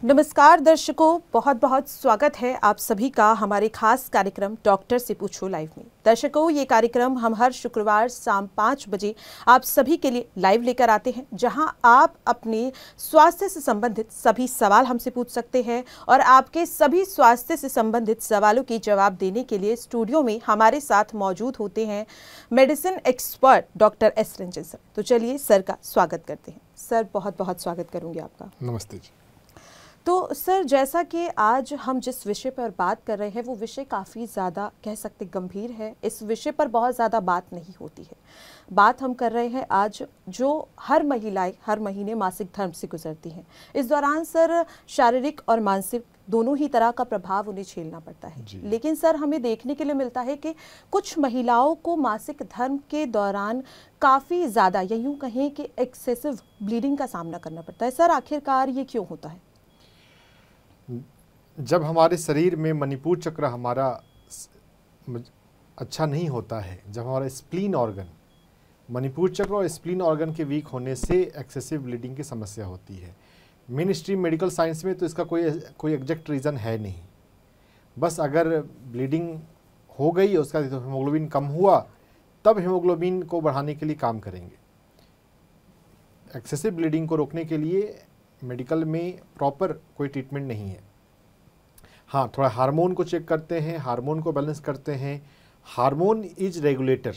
नमस्कार दर्शकों, बहुत बहुत स्वागत है आप सभी का हमारे खास कार्यक्रम डॉक्टर से पूछो लाइव में। दर्शकों, ये कार्यक्रम हम हर शुक्रवार शाम 5 बजे आप सभी के लिए लाइव लेकर आते हैं, जहां आप अपने स्वास्थ्य से संबंधित सभी सवाल हमसे पूछ सकते हैं और आपके सभी स्वास्थ्य से संबंधित सवालों के जवाब देने के लिए स्टूडियो में हमारे साथ मौजूद होते हैं medicine expert doctor S Ranjan sir. तो चलिए सर का स्वागत करते हैं। सर, बहुत बहुत स्वागत करूँगी आपका। नमस्ते जी। तो सर, जैसा कि आज हम जिस विषय पर बात कर रहे हैं वो विषय काफ़ी ज़्यादा कह सकते गंभीर है। इस विषय पर बहुत ज़्यादा बात नहीं होती है। बात हम कर रहे हैं आज जो हर महिलाएं हर महीने मासिक धर्म से गुजरती हैं। इस दौरान सर शारीरिक और मानसिक दोनों ही तरह का प्रभाव उन्हें झेलना पड़ता है। लेकिन सर, हमें देखने के लिए मिलता है कि कुछ महिलाओं को मासिक धर्म के दौरान काफ़ी ज़्यादा या यूँ कहें कि एक्सेसिव ब्लीडिंग का सामना करना पड़ता है। सर, आखिरकार ये क्यों होता है? जब हमारे शरीर में मणिपुर चक्र हमारा अच्छा नहीं होता है, जब हमारा स्प्लीन ऑर्गन, मणिपुर चक्र और स्प्लीन ऑर्गन के वीक होने से एक्सेसिव ब्लीडिंग की समस्या होती है। मेन स्ट्रीम मेडिकल साइंस में तो इसका कोई एग्जैक्ट रीज़न है नहीं। बस अगर ब्लीडिंग हो गई, उसका हीमोग्लोबिन कम हुआ, तब हीमोग्लोबिन को बढ़ाने के लिए काम करेंगे। एक्सेसिव ब्लीडिंग को रोकने के लिए मेडिकल में प्रॉपर कोई ट्रीटमेंट नहीं है। हाँ, थोड़ा हार्मोन को चेक करते हैं, हार्मोन को बैलेंस करते हैं। Hormone is regulator.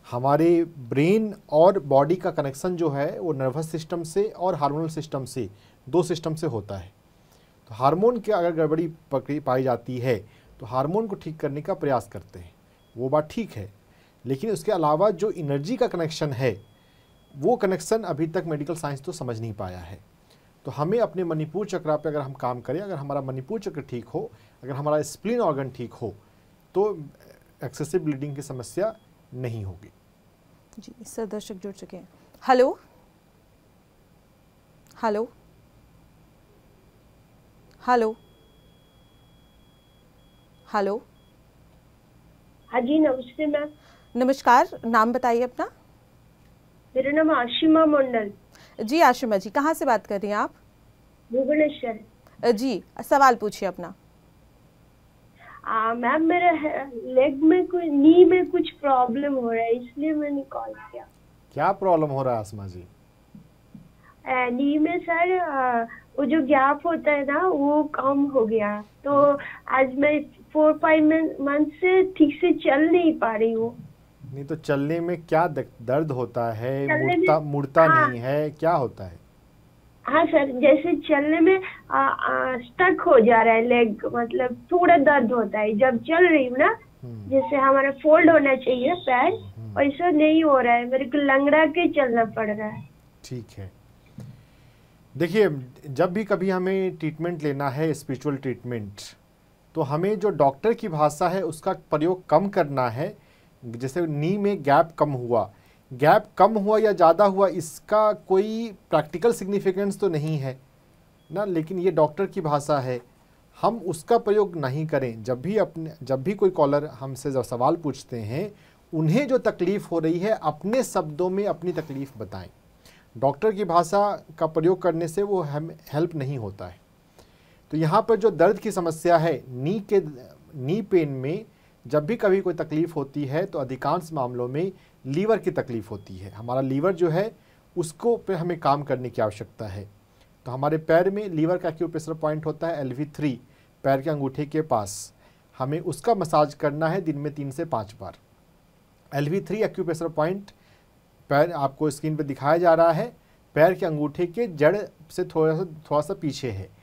हमारे ब्रेन और बॉडी का कनेक्शन जो है वो नर्वस सिस्टम से और हार्मोनल सिस्टम से, दो सिस्टम से होता है। तो हार्मोन की अगर गड़बड़ी पाई जाती है तो हार्मोन को ठीक करने का प्रयास करते हैं, वो बात ठीक है। लेकिन उसके अलावा जो एनर्जी का कनेक्शन है, वो कनेक्शन अभी तक मेडिकल साइंस तो समझ नहीं पाया है। तो हमें अपने मणिपुर चक्र पे अगर हम काम करें, अगर हमारा मणिपुर चक्र ठीक हो, अगर हमारा स्प्लीन ऑर्गन ठीक हो, तो एक्सेसिव ब्लीडिंग की समस्या नहीं होगी। जी सर, दर्शक जुड़ चुके हैं। Hello hello hello hello. हाँ जी, नमस्ते मैम। नमस्कार, नाम बताइए अपना। मेरा नाम आशिमा मंडल। जी आशिमा जी, कहाँ से बात कर रही हैं आप? भुवनेश्वर। जी, सवाल पूछिए अपना। मैम, मेरा लेग में नी में कुछ प्रॉब्लम हो रहा है, इसलिए मैंने कॉल किया। क्या प्रॉब्लम हो रहा है आसमा जी? नी में सर, वो जो गैप होता है ना, वो कम हो गया। तो आज मैं 4-5 मंथ से ठीक से चल नहीं पा रही हूँ। नहीं तो चलने में क्या दर्द होता है? मुड़ता हाँ, नहीं है, क्या होता है? हाँ सर, जैसे चलने में स्टक हो जा रहा है लेग, मतलब थोड़ा दर्द होता है जब चल रही हूँ ना। जैसे हमारा फोल्ड होना चाहिए पैर, वैसा नहीं हो रहा है, मेरे को लंगड़ा के चलना पड़ रहा है। ठीक है, देखिए, जब भी कभी हमें ट्रीटमेंट लेना है, स्पिरिचुअल ट्रीटमेंट, तो हमें जो डॉक्टर की भाषा है उसका प्रयोग कम करना है। जैसे नी में गैप कम हुआ या ज़्यादा हुआ, इसका कोई प्रैक्टिकल सिग्निफिकेंस तो नहीं है ना, लेकिन ये डॉक्टर की भाषा है, हम उसका प्रयोग नहीं करें। जब भी कोई कॉलर हमसे जब सवाल पूछते हैं, उन्हें जो तकलीफ़ हो रही है अपने शब्दों में अपनी तकलीफ़ बताएं। डॉक्टर की भाषा का प्रयोग करने से वो हेल्प नहीं होता है। तो यहाँ पर जो दर्द की समस्या है, नी पेन में जब भी कभी कोई तकलीफ़ होती है तो अधिकांश मामलों में लीवर की तकलीफ़ होती है। हमारा लीवर जो है उसको पे हमें काम करने की आवश्यकता है। तो हमारे पैर में लीवर का एक्यूप्रेशर पॉइंट होता है LV3, पैर के अंगूठे के पास। हमें उसका मसाज करना है दिन में 3 से 5 बार। LV3 एक्यूप्रेशर पॉइंट पैर आपको स्क्रीन पे दिखाया जा रहा है, पैर के अंगूठे के जड़ से थोड़ा सा पीछे है।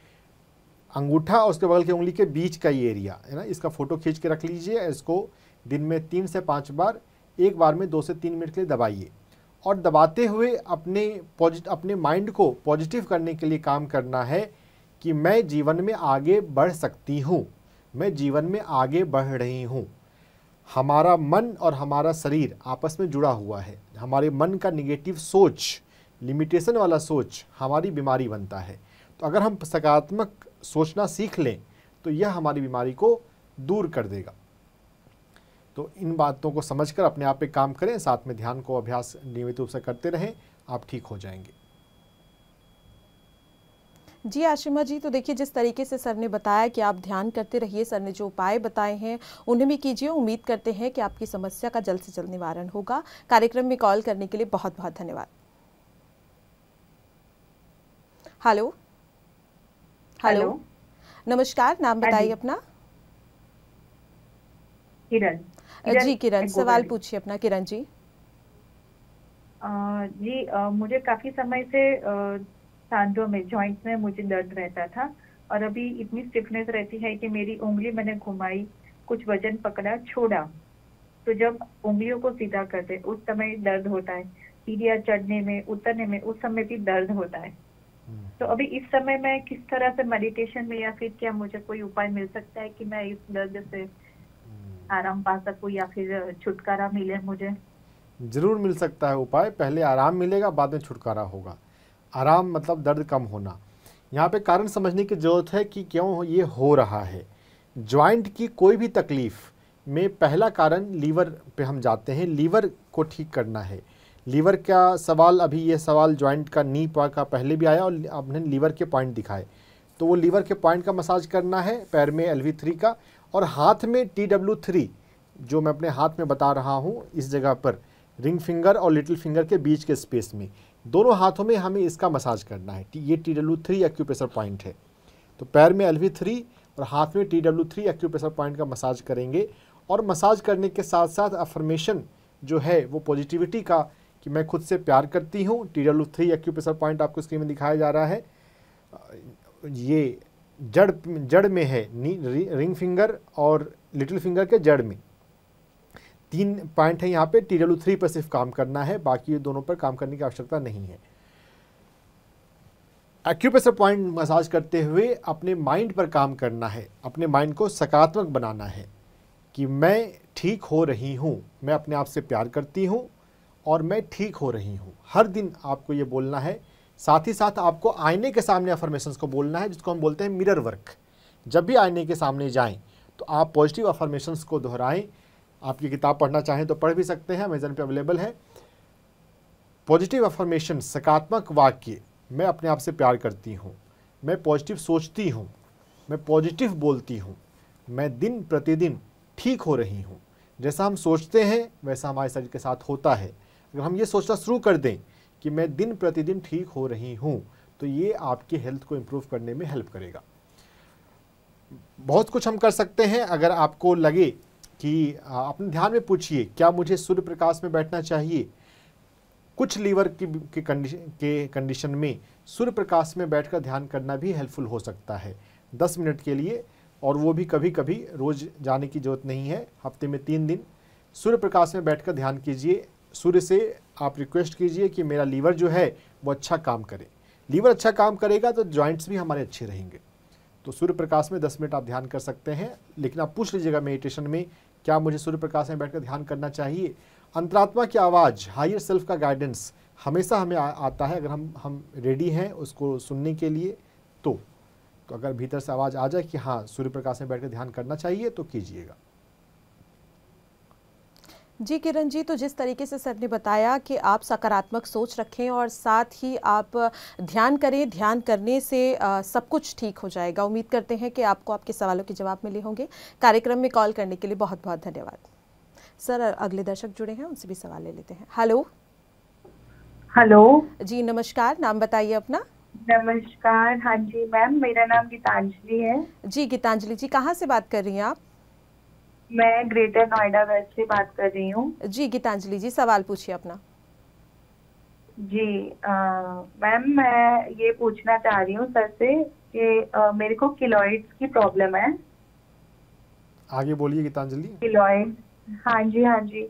अंगूठा और उसके बगल की उंगली के बीच का ये एरिया है ना, इसका फ़ोटो खींच के रख लीजिए। इसको दिन में 3 से 5 बार, एक बार में 2 से 3 मिनट के लिए दबाइए। और दबाते हुए अपने माइंड को पॉजिटिव करने के लिए काम करना है कि मैं जीवन में आगे बढ़ सकती हूँ, मैं जीवन में आगे बढ़ रही हूँ। हमारा मन और हमारा शरीर आपस में जुड़ा हुआ है। हमारे मन का निगेटिव सोच, लिमिटेशन वाला सोच हमारी बीमारी बनता है। तो अगर हम सकारात्मक सोचना सीख लें तो यह हमारी बीमारी को दूर कर देगा। तो इन बातों को समझकर अपने आप पे काम करें, साथ में ध्यान को अभ्यास नियमित रूप से करते रहें, आप ठीक हो जाएंगे। जी आशिमा जी, तो देखिए जिस तरीके से सर ने बताया कि आप ध्यान करते रहिए, सर ने जो उपाय बताए हैं उन्हें भी कीजिए। उम्मीद करते हैं कि आपकी समस्या का जल्द से जल्द निवारण होगा। कार्यक्रम में कॉल करने के लिए बहुत बहुत धन्यवाद। हेलो हेलो, नमस्कार, नाम बताइए अपना। किरण। जी किरण, सवाल पूछिए अपना। किरण जी। मुझे काफी समय से सांधों में, जॉइंट्स में मुझे दर्द रहता था, और अभी इतनी स्टिफनेस रहती है कि मेरी उंगली मैंने घुमाई, कुछ वजन पकड़ा, छोड़ा, तो जब उंगलियों को सीधा करते उस समय दर्द होता है, सीढ़ियाँ चढ़ने में, उतरने में, उस समय भी दर्द होता है। तो अभी इस समय मैं किस तरह से मेडिटेशन में, या फिर क्या मुझे कोई उपाय मिल सकता है कि मैं इस दर्द से आराम पा सकूं, या फिर छुटकारा मिले मुझे? जरूर मिल सकता है उपाय। पहले आराम मिलेगा, बाद में छुटकारा होगा। आराम मतलब दर्द कम होना। यहाँ पे कारण समझने की ज़रूरत है कि क्यों ये हो रहा है। जॉइंट की कोई भी तकलीफ़ में पहला कारण लीवर पे हम जाते हैं। लीवर को ठीक करना है। लीवर का सवाल, अभी ये सवाल जॉइंट का नी का पहले भी आया और आपने लीवर के पॉइंट दिखाए, तो वो लीवर के पॉइंट का मसाज करना है, पैर में LV3 का, और हाथ में TW3 जो मैं अपने हाथ में बता रहा हूँ, इस जगह पर रिंग फिंगर और लिटिल फिंगर के बीच के स्पेस में, दोनों हाथों में हमें इसका मसाज करना है। ये TW3 एक्यूप्रेशर पॉइंट है। तो पैर में LV3 और हाथ में TW3 एक्यूप्रेशर पॉइंट का मसाज करेंगे। और मसाज करने के साथ साथ अफर्मेशन जो है वो पॉजिटिविटी का, कि मैं खुद से प्यार करती हूँ। TW3 एक्यूप्रेशर पॉइंट आपको स्क्रीन में दिखाया जा रहा है। ये जड़ में है, रिंग फिंगर और लिटिल फिंगर के जड़ में 3 पॉइंट है। यहाँ पे TW3 पर सिर्फ काम करना है, बाकी दोनों पर काम करने की आवश्यकता नहीं है। एक्यूप्रेशर पॉइंट मसाज करते हुए अपने माइंड पर काम करना है। अपने माइंड को सकारात्मक बनाना है कि मैं ठीक हो रही हूँ, मैं अपने आप से प्यार करती हूँ और मैं ठीक हो रही हूँ। हर दिन आपको ये बोलना है। साथ ही साथ आपको आईने के सामने अफर्मेशंस को बोलना है, जिसको हम बोलते हैं मिरर वर्क। जब भी आईने के सामने जाएं तो आप पॉजिटिव अफर्मेशंस को दोहराएं। आप ये किताब पढ़ना चाहें तो पढ़ भी सकते हैं, अमेज़न पे अवेलेबल है। पॉजिटिव अफर्मेशन, सकारात्मक वाक्य, मैं अपने आप से प्यार करती हूँ, मैं पॉजिटिव सोचती हूँ, मैं पॉजिटिव बोलती हूँ, मैं दिन प्रतिदिन ठीक हो रही हूँ। जैसा हम सोचते हैं वैसा हमारे शरीर के साथ होता है। अगर हम ये सोचना शुरू कर दें कि मैं दिन प्रतिदिन ठीक हो रही हूँ, तो ये आपकी हेल्थ को इम्प्रूव करने में हेल्प करेगा। बहुत कुछ हम कर सकते हैं। अगर आपको लगे कि अपने ध्यान में पूछिए, क्या मुझे सूर्य प्रकाश में बैठना चाहिए? कुछ लीवर के कंडीशन में सूर्य प्रकाश में बैठकर ध्यान करना भी हेल्पफुल हो सकता है 10 मिनट के लिए, और वो भी कभी कभी रोज़ जाने की ज़रूरत नहीं है। हफ्ते में 3 दिन सूर्य प्रकाश में बैठकर ध्यान कीजिए। सूर्य से आप रिक्वेस्ट कीजिए कि मेरा लीवर जो है वो अच्छा काम करे। लीवर अच्छा काम करेगा तो जॉइंट्स भी हमारे अच्छे रहेंगे। तो सूर्य प्रकाश में 10 मिनट आप ध्यान कर सकते हैं। लेकिन आप पूछ लीजिएगा मेडिटेशन में, क्या मुझे सूर्य प्रकाश में बैठकर ध्यान करना चाहिए? अंतरात्मा की आवाज़, हायर सेल्फ का गाइडेंस हमेशा हमें आता है, अगर हम रेडी हैं उसको सुनने के लिए। तो अगर भीतर से आवाज़ आ जाए कि हाँ सूर्य प्रकाश में बैठकर ध्यान करना चाहिए, तो कीजिएगा। जी किरण जी, तो जिस तरीके से सर ने बताया कि आप सकारात्मक सोच रखें और साथ ही आप ध्यान करें, ध्यान करने से सब कुछ ठीक हो जाएगा। उम्मीद करते हैं कि आपको आपके सवालों के जवाब मिले होंगे। कार्यक्रम में कॉल करने के लिए बहुत बहुत धन्यवाद। सर, अगले दर्शक जुड़े हैं, उनसे भी सवाल ले लेते हैं। हेलो हेलो जी, नमस्कार, नाम बताइए अपना। नमस्कार। हाँ जी मैम, मेरा नाम गीतांजलि है। जी गीतांजलि जी, कहाँ से बात कर रही हैं आप? मैं ग्रेटर नोएडा वेस्ट से बात कर रही हूँ। जी गीतांजलि जी, सवाल पूछिए अपना। जी मैम, मैं ये पूछना चाह रही हूँ सर से कि मेरे को किलॉइड्स की प्रॉब्लम है। आगे बोलिए गीतांजलि। किलॉइड, हाँ जी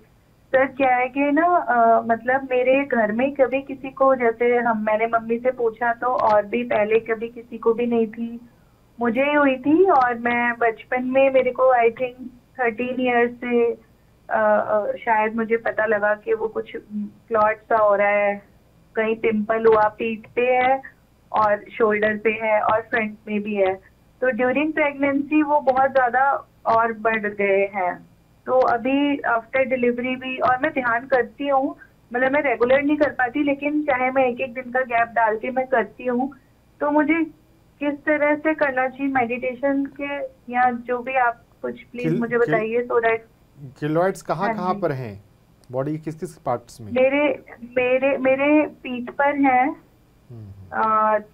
सर। क्या है कि ना मतलब मेरे घर में कभी किसी को, जैसे मैंने मम्मी से पूछा तो, और भी पहले कभी किसी को भी नहीं थी, मुझे ही हुई थी। और मैं बचपन में, मेरे को आई थिंक 13 ईयर्स से शायद मुझे पता लगा कि वो कुछ क्लॉट सा हो रहा है। कहीं पिंपल हुआ, पीठ पे है और शोल्डर पे है और फ्रंट में भी है। तो ड्यूरिंग प्रेगनेंसी वो बहुत ज़्यादा और बढ़ गए हैं। तो अभी आफ्टर डिलीवरी भी, और मैं ध्यान करती हूँ, मतलब मैं रेगुलर नहीं कर पाती, लेकिन चाहे मैं एक दिन का गैप डाल के मैं करती हूँ, तो मुझे किस तरह से करना चाहिए मेडिटेशन के, या जो भी आप कुछ प्लीज मुझे बताइए सो दैट। किलोइड्स कहाँ हाँ कहाँ जी। पर हैं बॉडी के किस किस पार्ट्स में? मेरे मेरे मेरे पीठ पर है, हम्म,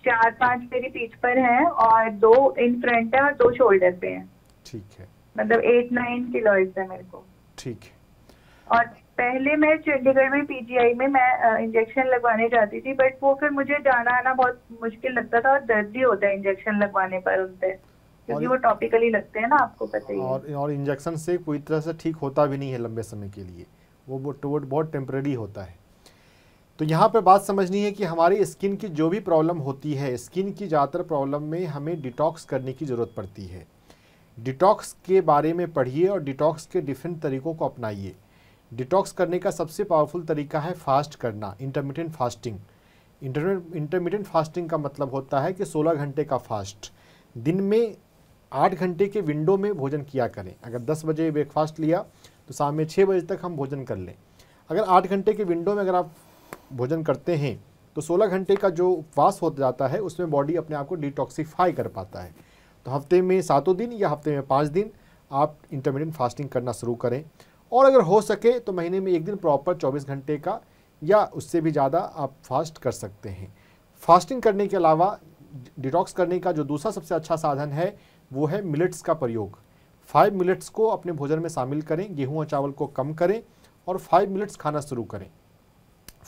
4-5 मेरी पीठ पर है, और 2 इन फ्रंट है और 2 शोल्डर पे है। ठीक है, मतलब 8-9 किलोइड्स है मेरे को। ठीक है। और पहले मैं चंडीगढ़ में पीजीआई में मैं इंजेक्शन लगवाने जाती थी, बट वो फिर मुझे जाना आना बहुत मुश्किल लगता था, और दर्द भी होता है इंजेक्शन लगवाने पर उनसे, क्योंकि वो टॉपिकली लगते हैं ना, आपको पता ही है। और इंजेक्शन से पूरी तरह से ठीक होता भी नहीं है लंबे समय के लिए, वो बहुत टेम्परेरी होता है। तो यहाँ पे बात समझनी है कि हमारी स्किन की जो भी प्रॉब्लम होती है, स्किन की ज़्यादातर प्रॉब्लम में हमें डिटॉक्स करने की ज़रूरत पड़ती है। डिटॉक्स के बारे में पढ़िए और डिटॉक्स के डिफरेंट तरीक़ों को अपनाइए। डिटॉक्स करने का सबसे पावरफुल तरीका है फास्ट करना, इंटरमिटेंट फास्टिंग। इंटरमिटेंट फास्टिंग का मतलब होता है कि 16 घंटे का फास्ट। दिन में 8 घंटे के विंडो में भोजन किया करें। अगर 10 बजे ब्रेकफास्ट लिया तो शाम में 6 बजे तक हम भोजन कर लें। अगर 8 घंटे के विंडो में अगर आप भोजन करते हैं तो 16 घंटे का जो उपवास हो जाता है उसमें बॉडी अपने आप को डिटॉक्सिफाई कर पाता है। तो हफ्ते में 7 दिन या हफ्ते में 5 दिन आप इंटरमिटेंट फास्टिंग करना शुरू करें, और अगर हो सके तो महीने में 1 दिन प्रॉपर 24 घंटे का या उससे भी ज़्यादा आप फास्ट कर सकते हैं। फास्टिंग करने के अलावा डिटॉक्स करने का जो दूसरा सबसे अच्छा साधन है वो है मिलेट्स का प्रयोग। 5 मिलेट्स को अपने भोजन में शामिल करें, गेहूं और चावल को कम करें और 5 मिलेट्स खाना शुरू करें।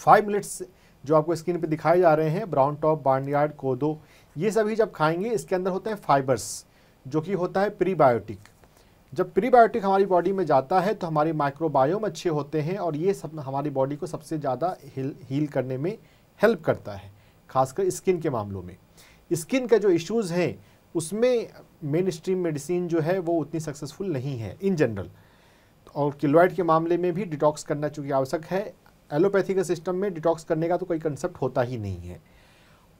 5 मिलेट्स जो आपको स्क्रीन पे दिखाए जा रहे हैं, ब्राउन टॉप, बार्नयार्ड, कोदो, ये सभी जब खाएंगे इसके अंदर होते हैं फाइबर्स, जो कि होता है प्रीबायोटिक। जब प्रीबायोटिक हमारी बॉडी में जाता है तो हमारे माइक्रोबायोम अच्छे होते हैं, और ये सब हमारी बॉडी को सबसे ज़्यादा हील करने में हेल्प करता है, खासकर स्किन के मामलों में। स्किन का जो इश्यूज़ हैं उसमें मेन स्ट्रीम मेडिसिन जो है वो उतनी सक्सेसफुल नहीं है इन जनरल, और किलोइड के मामले में भी डिटॉक्स करना चूँकि आवश्यक है। एलोपैथी के सिस्टम में डिटॉक्स करने का तो कोई कंसेप्ट होता ही नहीं है।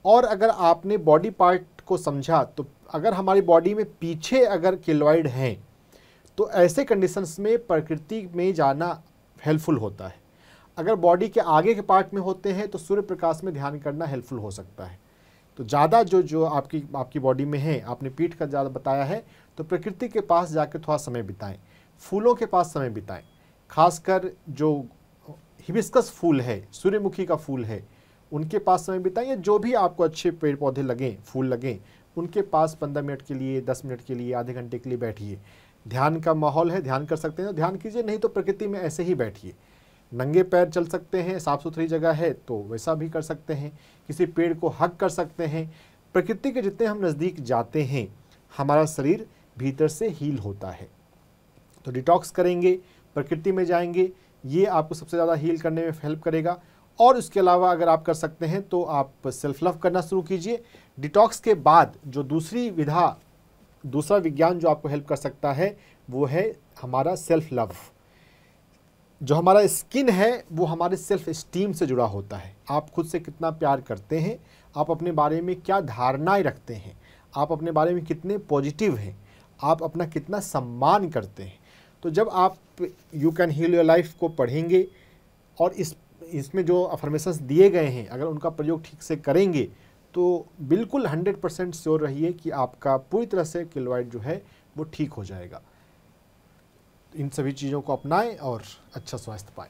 और अगर आपने बॉडी पार्ट को समझा तो अगर हमारी बॉडी में पीछे अगर किलोइड हैं तो ऐसे कंडीशंस में प्रकृति में जाना हेल्पफुल होता है। अगर बॉडी के आगे के पार्ट में होते हैं तो सूर्य प्रकाश में ध्यान करना हेल्पफुल हो सकता है। तो ज़्यादा जो आपकी बॉडी में है, आपने पीठ का ज़्यादा बताया है, तो प्रकृति के पास जाकर थोड़ा समय बिताएं, फूलों के पास समय बिताएं। खासकर जो हिबिस्कस फूल है, सूर्यमुखी का फूल है, उनके पास समय बिताएं, या जो भी आपको अच्छे पेड़ पौधे लगें, फूल लगें, उनके पास 15 मिनट के लिए, 10 मिनट के लिए, आधे घंटे के लिए बैठिए। ध्यान का माहौल है, ध्यान कर सकते हैं तो ध्यान कीजिए, नहीं तो प्रकृति में ऐसे ही बैठिए। नंगे पैर चल सकते हैं, साफ़ सुथरी जगह है तो वैसा भी कर सकते हैं। किसी पेड़ को हग कर सकते हैं। प्रकृति के जितने हम नज़दीक जाते हैं हमारा शरीर भीतर से हील होता है। तो डिटॉक्स करेंगे, प्रकृति में जाएंगे, ये आपको सबसे ज़्यादा हील करने में हेल्प करेगा। और इसके अलावा अगर आप कर सकते हैं तो आप सेल्फ लव करना शुरू कीजिए। डिटॉक्स के बाद जो दूसरा विज्ञान जो आपको हेल्प कर सकता है वो है हमारा सेल्फ लव। जो हमारा स्किन है वो हमारे सेल्फ एस्टीम से जुड़ा होता है। आप खुद से कितना प्यार करते हैं, आप अपने बारे में क्या धारणाएं रखते हैं, आप अपने बारे में कितने पॉजिटिव हैं, आप अपना कितना सम्मान करते हैं। तो जब आप you can heal your life को पढ़ेंगे और इसमें जो अफर्मेशंस दिए गए हैं अगर उनका प्रयोग ठीक से करेंगे तो बिल्कुल 100% श्योर रहिए कि आपका पूरी तरह से किलोइड जो है वो ठीक हो जाएगा। इन सभी चीज़ों को अपनाएं और अच्छा स्वास्थ्य पाएं।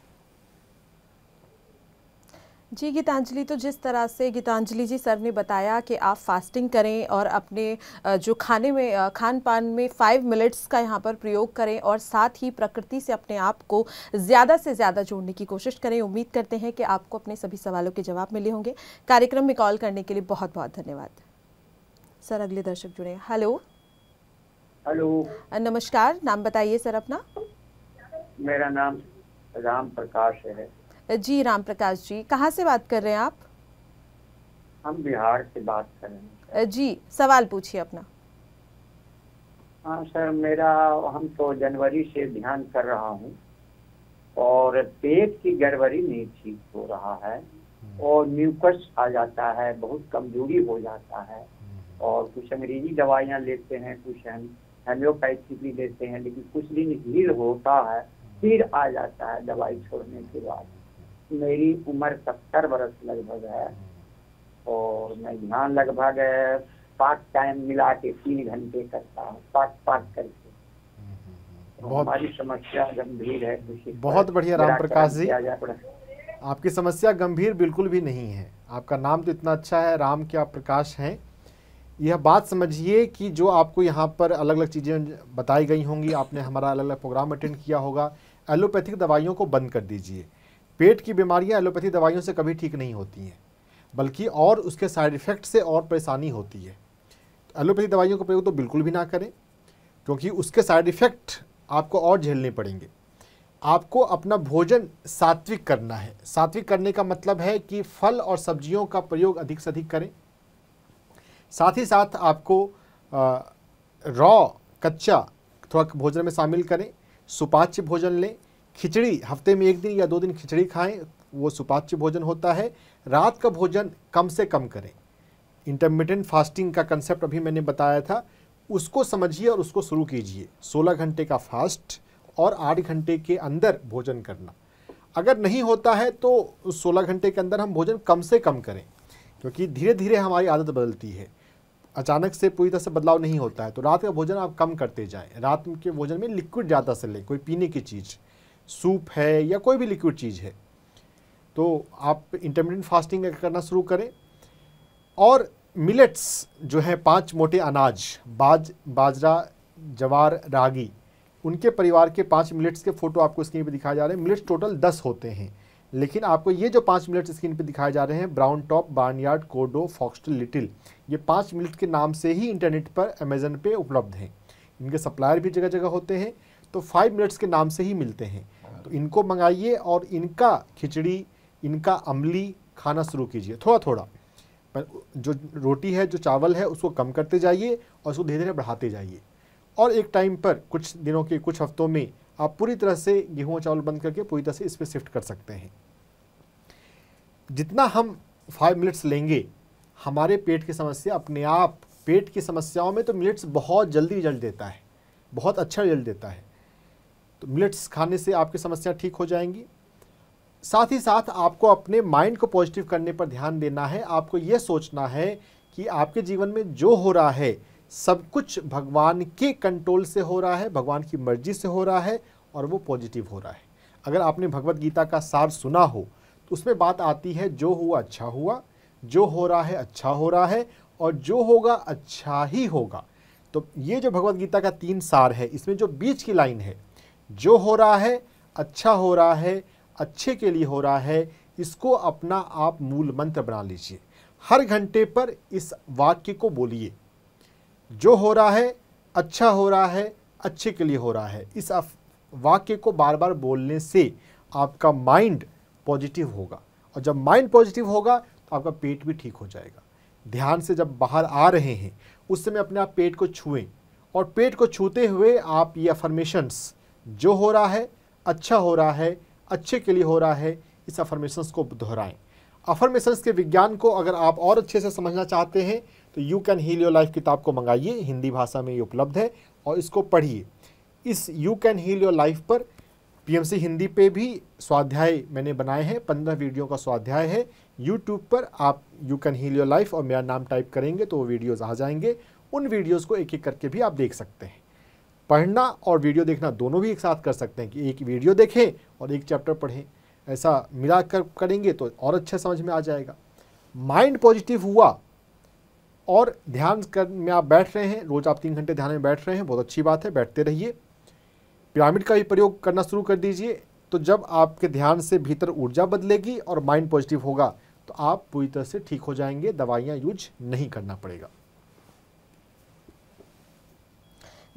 जी गीतांजलि, तो जिस तरह से गीतांजलि जी सर ने बताया कि आप फास्टिंग करें और अपने जो खान पान में 5 मिनट्स का यहाँ पर प्रयोग करें और साथ ही प्रकृति से अपने आप को ज़्यादा से ज़्यादा जोड़ने की कोशिश करें। उम्मीद करते हैं कि आपको अपने सभी सवालों के जवाब मिले होंगे। कार्यक्रम में कॉल करने के लिए बहुत बहुत धन्यवाद सर। अगले दर्शक जुड़े। हेलो नमस्कार, नाम बताइए सर अपना। मेरा नाम राम प्रकाश है। जी राम प्रकाश जी, कहाँ से बात कर रहे हैं आप? हम बिहार से बात कर रहे हैं। जी, सवाल पूछिए अपना। हाँ सर, हम तो जनवरी से ध्यान कर रहा हूँ और पेट की गड़बड़ी नहीं ठीक हो रहा है और म्यूकस आ जाता है, बहुत कमजोरी हो जाता है और कुछ अंग्रेजी दवाइयाँ लेते हैं, कुछ होम्योपैथी भी लेते हैं, लेकिन कुछ दिन हील होता है फिर आ जाता है दवाई छोड़ने के बाद। मेरी उम्र 70 वर्ष लगभग है और मैं ध्यान लगभग पार्ट टाइम मिला के 3 घंटे करता हूँ, पार्ट करके। तो हमारी समस्या गंभीर है। बहुत बढ़िया राम प्रकाश जी, आपकी समस्या गंभीर बिल्कुल भी नहीं है। आपका नाम तो इतना अच्छा है, राम क्या प्रकाश हैं। यह बात समझिए कि जो आपको यहाँ पर अलग अलग चीज़ें बताई गई होंगी, आपने हमारा अलग अलग प्रोग्राम अटेंड किया होगा। एलोपैथिक दवाइयों को बंद कर दीजिए। पेट की बीमारियाँ एलोपैथिक दवाइयों से कभी ठीक नहीं होती हैं, बल्कि और उसके साइड इफ़ेक्ट से और परेशानी होती है। एलोपैथिक दवाइयों का प्रयोग तो बिल्कुल भी ना करें, क्योंकि उसके साइड इफ़ेक्ट आपको और झेलने पड़ेंगे। आपको अपना भोजन सात्विक करना है। सात्विक करने का मतलब है कि फल और सब्जियों का प्रयोग अधिक से अधिक करें। साथ ही साथ आपको रॉ कच्चा थोड़ा भोजन में शामिल करें। सुपाच्य भोजन लें। खिचड़ी हफ्ते में 1 दिन या 2 दिन खिचड़ी खाएं, वो सुपाच्य भोजन होता है। रात का भोजन कम से कम करें। इंटरमिटेंट फास्टिंग का कंसेप्ट अभी मैंने बताया था, उसको समझिए और उसको शुरू कीजिए। 16 घंटे का फास्ट और 8 घंटे के अंदर भोजन करना। अगर नहीं होता है तो उस 16 घंटे के अंदर हम भोजन कम से कम करें, क्योंकि धीरे धीरे हमारी आदत बदलती है, अचानक से पूरी तरह से बदलाव नहीं होता है। तो रात का भोजन आप कम करते जाएं। रात के भोजन में लिक्विड ज़्यादा से लें, कोई पीने की चीज़, सूप है या कोई भी लिक्विड चीज़ है, तो आप इंटरमिटेंट फास्टिंग करना शुरू करें। और मिलेट्स जो है 5 मोटे अनाज, बाजरा, जवार, रागी, उनके परिवार के 5 मिलेट्स के फ़ोटो आपको स्क्रीन पे दिखाए जा रहे हैं। मिलेट्स टोटल 10 होते हैं, लेकिन आपको ये जो 5 मिलेट्स स्क्रीन पे दिखाए जा रहे हैं, ब्राउन टॉप, बार्नयार्ड, कोडो, फॉक्सटेल, लिटिल, ये 5 मिलेट के नाम से ही इंटरनेट पर अमेजन पे उपलब्ध हैं। इनके सप्लायर भी जगह जगह होते हैं, तो 5 मिलेट्स के नाम से ही मिलते हैं। तो इनको मंगाइए और इनका खिचड़ी, इनका अमली खाना शुरू कीजिए थोड़ा थोड़ा। पर जो रोटी है, जो चावल है, उसको कम करते जाइए और उसको धीरे धीरे बढ़ाते जाइए। और एक टाइम पर कुछ दिनों के, कुछ हफ्तों में आप पूरी तरह से गेहूं और चावल बंद करके पूरी तरह से इस पर शिफ्ट कर सकते हैं। जितना हम 5 मिनट्स लेंगे, हमारे पेट की समस्या अपने आप, पेट की समस्याओं में तो मिलेट्स बहुत जल्दी रिजल्ट देता है, बहुत अच्छा रिजल्ट देता है। तो मिलेट्स खाने से आपकी समस्या ठीक हो जाएंगी। साथ ही साथ आपको अपने माइंड को पॉजिटिव करने पर ध्यान देना है। आपको यह सोचना है कि आपके जीवन में जो हो रहा है सब कुछ भगवान के कंट्रोल से हो रहा है, भगवान की मर्जी से हो रहा है और वो पॉजिटिव हो रहा है। अगर आपने भगवत गीता का सार सुना हो तो उसमें बात आती है, जो हुआ अच्छा हुआ, जो हो रहा है अच्छा हो रहा है और जो होगा अच्छा ही होगा। तो ये जो भगवत गीता का 3 सार है, इसमें जो बीच की लाइन है, जो हो रहा है अच्छा हो रहा है, अच्छे के लिए हो रहा है, इसको अपना आप मूल मंत्र बना लीजिए। हर घंटे पर इस वाक्य को बोलिए, जो हो रहा है अच्छा हो रहा है, अच्छे के लिए हो रहा है। इस वाक्य को बार बार बोलने से आपका माइंड पॉजिटिव होगा, और जब माइंड पॉजिटिव होगा तो आपका पेट भी ठीक हो जाएगा। ध्यान से जब बाहर आ रहे हैं उस समय अपने आप पेट को छुएं, और पेट को छूते हुए आप ये अफर्मेशंस, जो हो रहा है अच्छा हो रहा है, अच्छे के लिए हो रहा है, इस अफर्मेशंस को दोहराएं। अफर्मेशंस के विज्ञान को अगर आप और अच्छे से समझना चाहते हैं तो you can heal your life किताब को मंगाइए, हिंदी भाषा में ये उपलब्ध है, और इसको पढ़िए। इस you can heal your life पर पीएमसी हिंदी पे भी स्वाध्याय मैंने बनाए हैं, 15 वीडियो का स्वाध्याय है। यूट्यूब पर आप you can heal your life और मेरा नाम टाइप करेंगे तो वो वीडियोज़ आ जाएंगे। उन वीडियोज़ को एक एक करके भी आप देख सकते हैं। पढ़ना और वीडियो देखना दोनों भी एक साथ कर सकते हैं, कि एक वीडियो देखें और एक चैप्टर पढ़ें, ऐसा मिला कर करेंगे तो और अच्छा समझ में आ जाएगा। माइंड पॉजिटिव हुआ और ध्यान कर में आप बैठ रहे हैं, रोज़ आप 3 घंटे ध्यान में बैठ रहे हैं, बहुत अच्छी बात है, बैठते रहिए। पिरामिड का भी प्रयोग करना शुरू कर दीजिए। तो जब आपके ध्यान से भीतर ऊर्जा बदलेगी और माइंड पॉजिटिव होगा तो आप पूरी तरह से ठीक हो जाएंगे, दवाइयाँ यूज नहीं करना पड़ेगा।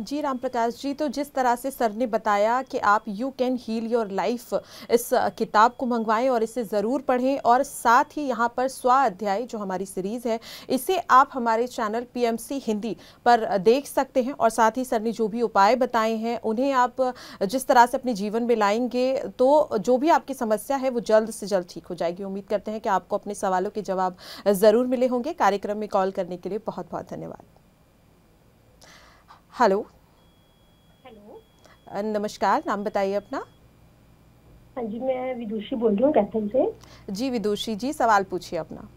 जी राम प्रकाश जी, तो जिस तरह से सर ने बताया कि आप you can heal your life इस किताब को मंगवाएं और इसे ज़रूर पढ़ें, और साथ ही यहाँ पर स्वाध्याय जो हमारी सीरीज़ है इसे आप हमारे चैनल पीएमसी हिंदी पर देख सकते हैं। और साथ ही सर ने जो भी उपाय बताए हैं उन्हें आप जिस तरह से अपने जीवन में लाएंगे तो जो भी आपकी समस्या है वो जल्द से जल्द ठीक हो जाएगी। उम्मीद करते हैं कि आपको अपने सवालों के जवाब ज़रूर मिले होंगे। कार्यक्रम में कॉल करने के लिए बहुत बहुत धन्यवाद। हेलो। हेलो, नमस्कार, नाम बताइए अपना। हाँ जी, मैं विदुषी बोल रही हूँ कैथल से। जी विदुषी जी, सवाल पूछिए अपना।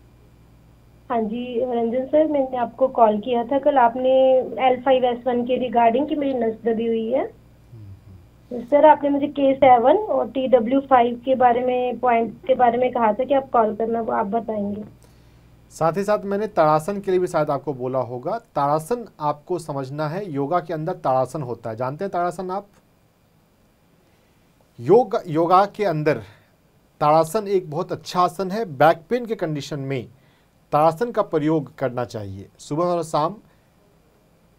हाँ जी रंजन सर, मैंने आपको कॉल किया था कल, आपने L5S1 के रिगार्डिंग कि मेरी नस दबी हुई है। सर आपने मुझे K7 और TW5 के बारे में, पॉइंट के बारे में कहा था कि आप कॉल करना, वो आप बताएंगे। साथ ही साथ मैंने ताड़ासन के लिए भी शायद आपको बोला होगा। ताड़ासन आपको समझना है, योगा के अंदर ताड़ासन होता है, जानते हैं ताड़ासन आप? योगा के अंदर ताड़ासन एक बहुत अच्छा आसन है। बैक पेन के कंडीशन में ताड़ासन का प्रयोग करना चाहिए। सुबह और शाम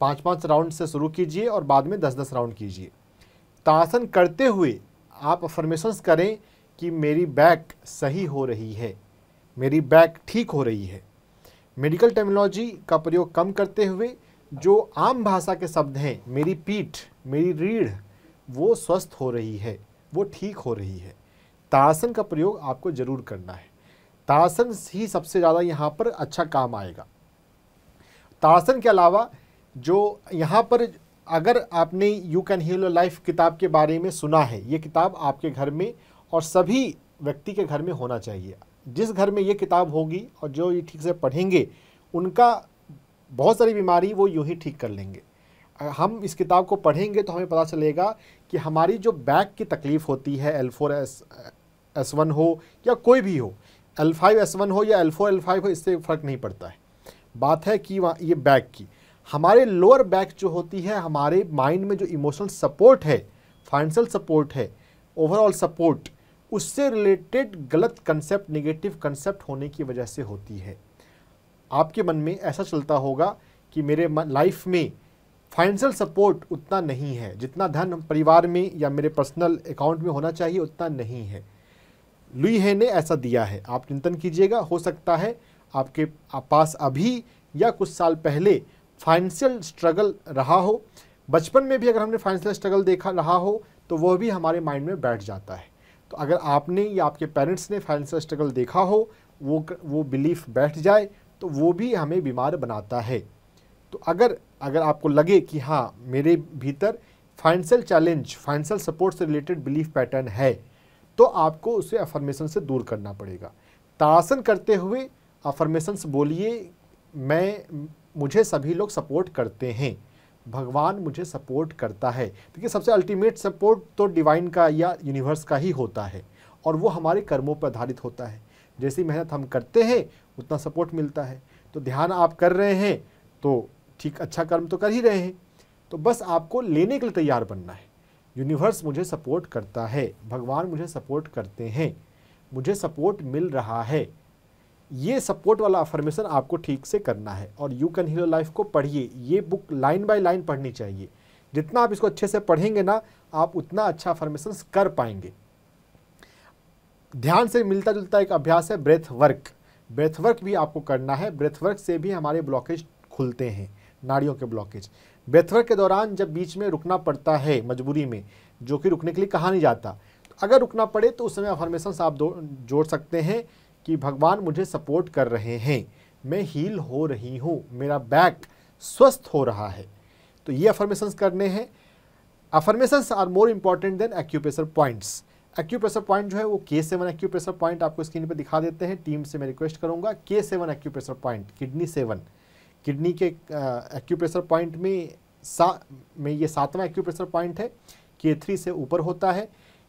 5-5 राउंड से शुरू कीजिए और बाद में 10-10 राउंड कीजिए। ताड़ासन करते हुए आप अफर्मेशंस करें कि मेरी बैक सही हो रही है, मेरी बैक ठीक हो रही है। मेडिकल टर्मिनोलॉजी का प्रयोग कम करते हुए जो आम भाषा के शब्द हैं, मेरी पीठ, मेरी रीढ़ वो स्वस्थ हो रही है, वो ठीक हो रही है। ताड़ासन का प्रयोग आपको जरूर करना है। ताड़ासन ही सबसे ज़्यादा यहाँ पर अच्छा काम आएगा। ताड़ासन के अलावा जो यहाँ पर, अगर आपने you can heal your life किताब के बारे में सुना है, ये किताब आपके घर में और सभी व्यक्ति के घर में होना चाहिए। जिस घर में ये किताब होगी और जो ये ठीक से पढ़ेंगे, उनका बहुत सारी बीमारी वो यूं ही ठीक कर लेंगे। हम इस किताब को पढ़ेंगे तो हमें पता चलेगा कि हमारी जो बैक की तकलीफ़ होती है, L4S1 हो या कोई भी हो, L5S1 हो या L4 L5 हो, इससे फ़र्क नहीं पड़ता है। बात है कि ये बैक की, हमारे लोअर बैक जो होती है, हमारे माइंड में जो इमोशनल सपोर्ट है, फाइनेंशियल सपोर्ट है, ओवरऑल सपोर्ट, उससे रिलेटेड गलत कंसेप्ट, नेगेटिव कंसेप्ट होने की वजह से होती है। आपके मन में ऐसा चलता होगा कि मेरे लाइफ में फाइनेंशियल सपोर्ट उतना नहीं है, जितना धन परिवार में या मेरे पर्सनल अकाउंट में होना चाहिए उतना नहीं है। लुई हे ने ऐसा दिया है, आप चिंतन कीजिएगा। हो सकता है आपके पास अभी या कुछ साल पहले फाइनेंशियल स्ट्रगल रहा हो। बचपन में भी अगर हमने फाइनेंशियल स्ट्रगल देखा रहा हो तो वह भी हमारे माइंड में बैठ जाता है। तो अगर आपने या आपके पेरेंट्स ने फाइनेंशियल स्ट्रगल देखा हो, वो बिलीफ बैठ जाए तो वो भी हमें बीमार बनाता है। तो अगर आपको लगे कि हाँ मेरे भीतर फाइनेंशियल चैलेंज, फाइनेंशियल सपोर्ट से रिलेटेड बिलीफ पैटर्न है, तो आपको उसे अफर्मेशन से दूर करना पड़ेगा। ताड़ासन करते हुए अफर्मेशंस बोलिए, मुझे सभी लोग सपोर्ट करते हैं, भगवान मुझे सपोर्ट करता है। देखिए सबसे अल्टीमेट सपोर्ट तो डिवाइन का या यूनिवर्स का ही होता है और वो हमारे कर्मों पर आधारित होता है। जैसी मेहनत हम करते हैं उतना सपोर्ट मिलता है। तो ध्यान आप कर रहे हैं तो ठीक, अच्छा कर्म तो कर ही रहे हैं, तो बस आपको लेने के लिए तैयार बनना है। यूनिवर्स मुझे सपोर्ट करता है, भगवान मुझे सपोर्ट करते हैं, मुझे सपोर्ट मिल रहा है। ये सपोर्ट वाला अफर्मेशन आपको ठीक से करना है। और you can heal your life को पढ़िए, ये बुक लाइन बाय लाइन पढ़नी चाहिए। जितना आप इसको अच्छे से पढ़ेंगे ना, आप उतना अच्छा अफर्मेशन कर पाएंगे। ध्यान से मिलता जुलता एक अभ्यास है ब्रेथ वर्क। ब्रेथ वर्क भी आपको करना है। ब्रेथ वर्क से भी हमारे ब्लॉकेज खुलते हैं, नाड़ियों के ब्लॉकेज। ब्रेथ वर्क के दौरान जब बीच में रुकना पड़ता है मजबूरी में, जो कि रुकने के लिए कहा नहीं जाता, तो अगर रुकना पड़े तो उस समय अफर्मेशन आप जोड़ सकते हैं कि भगवान मुझे सपोर्ट कर रहे हैं, मैं हील हो रही हूँ, मेरा बैक स्वस्थ हो रहा है। तो ये अफर्मेशंस करने हैं। Affirmations are more important than acupressure points. Acupressure point जो है वो K7 एक्यूप्रेशर पॉइंट आपको स्क्रीन पे दिखा देते हैं। टीम से मैं रिक्वेस्ट करूंगा, K7 acupressure point, kidney 7, kidney के एक्यूप्रेशर पॉइंट में ये 7वां एक्यूप्रेशर पॉइंट है। K3 से ऊपर होता है।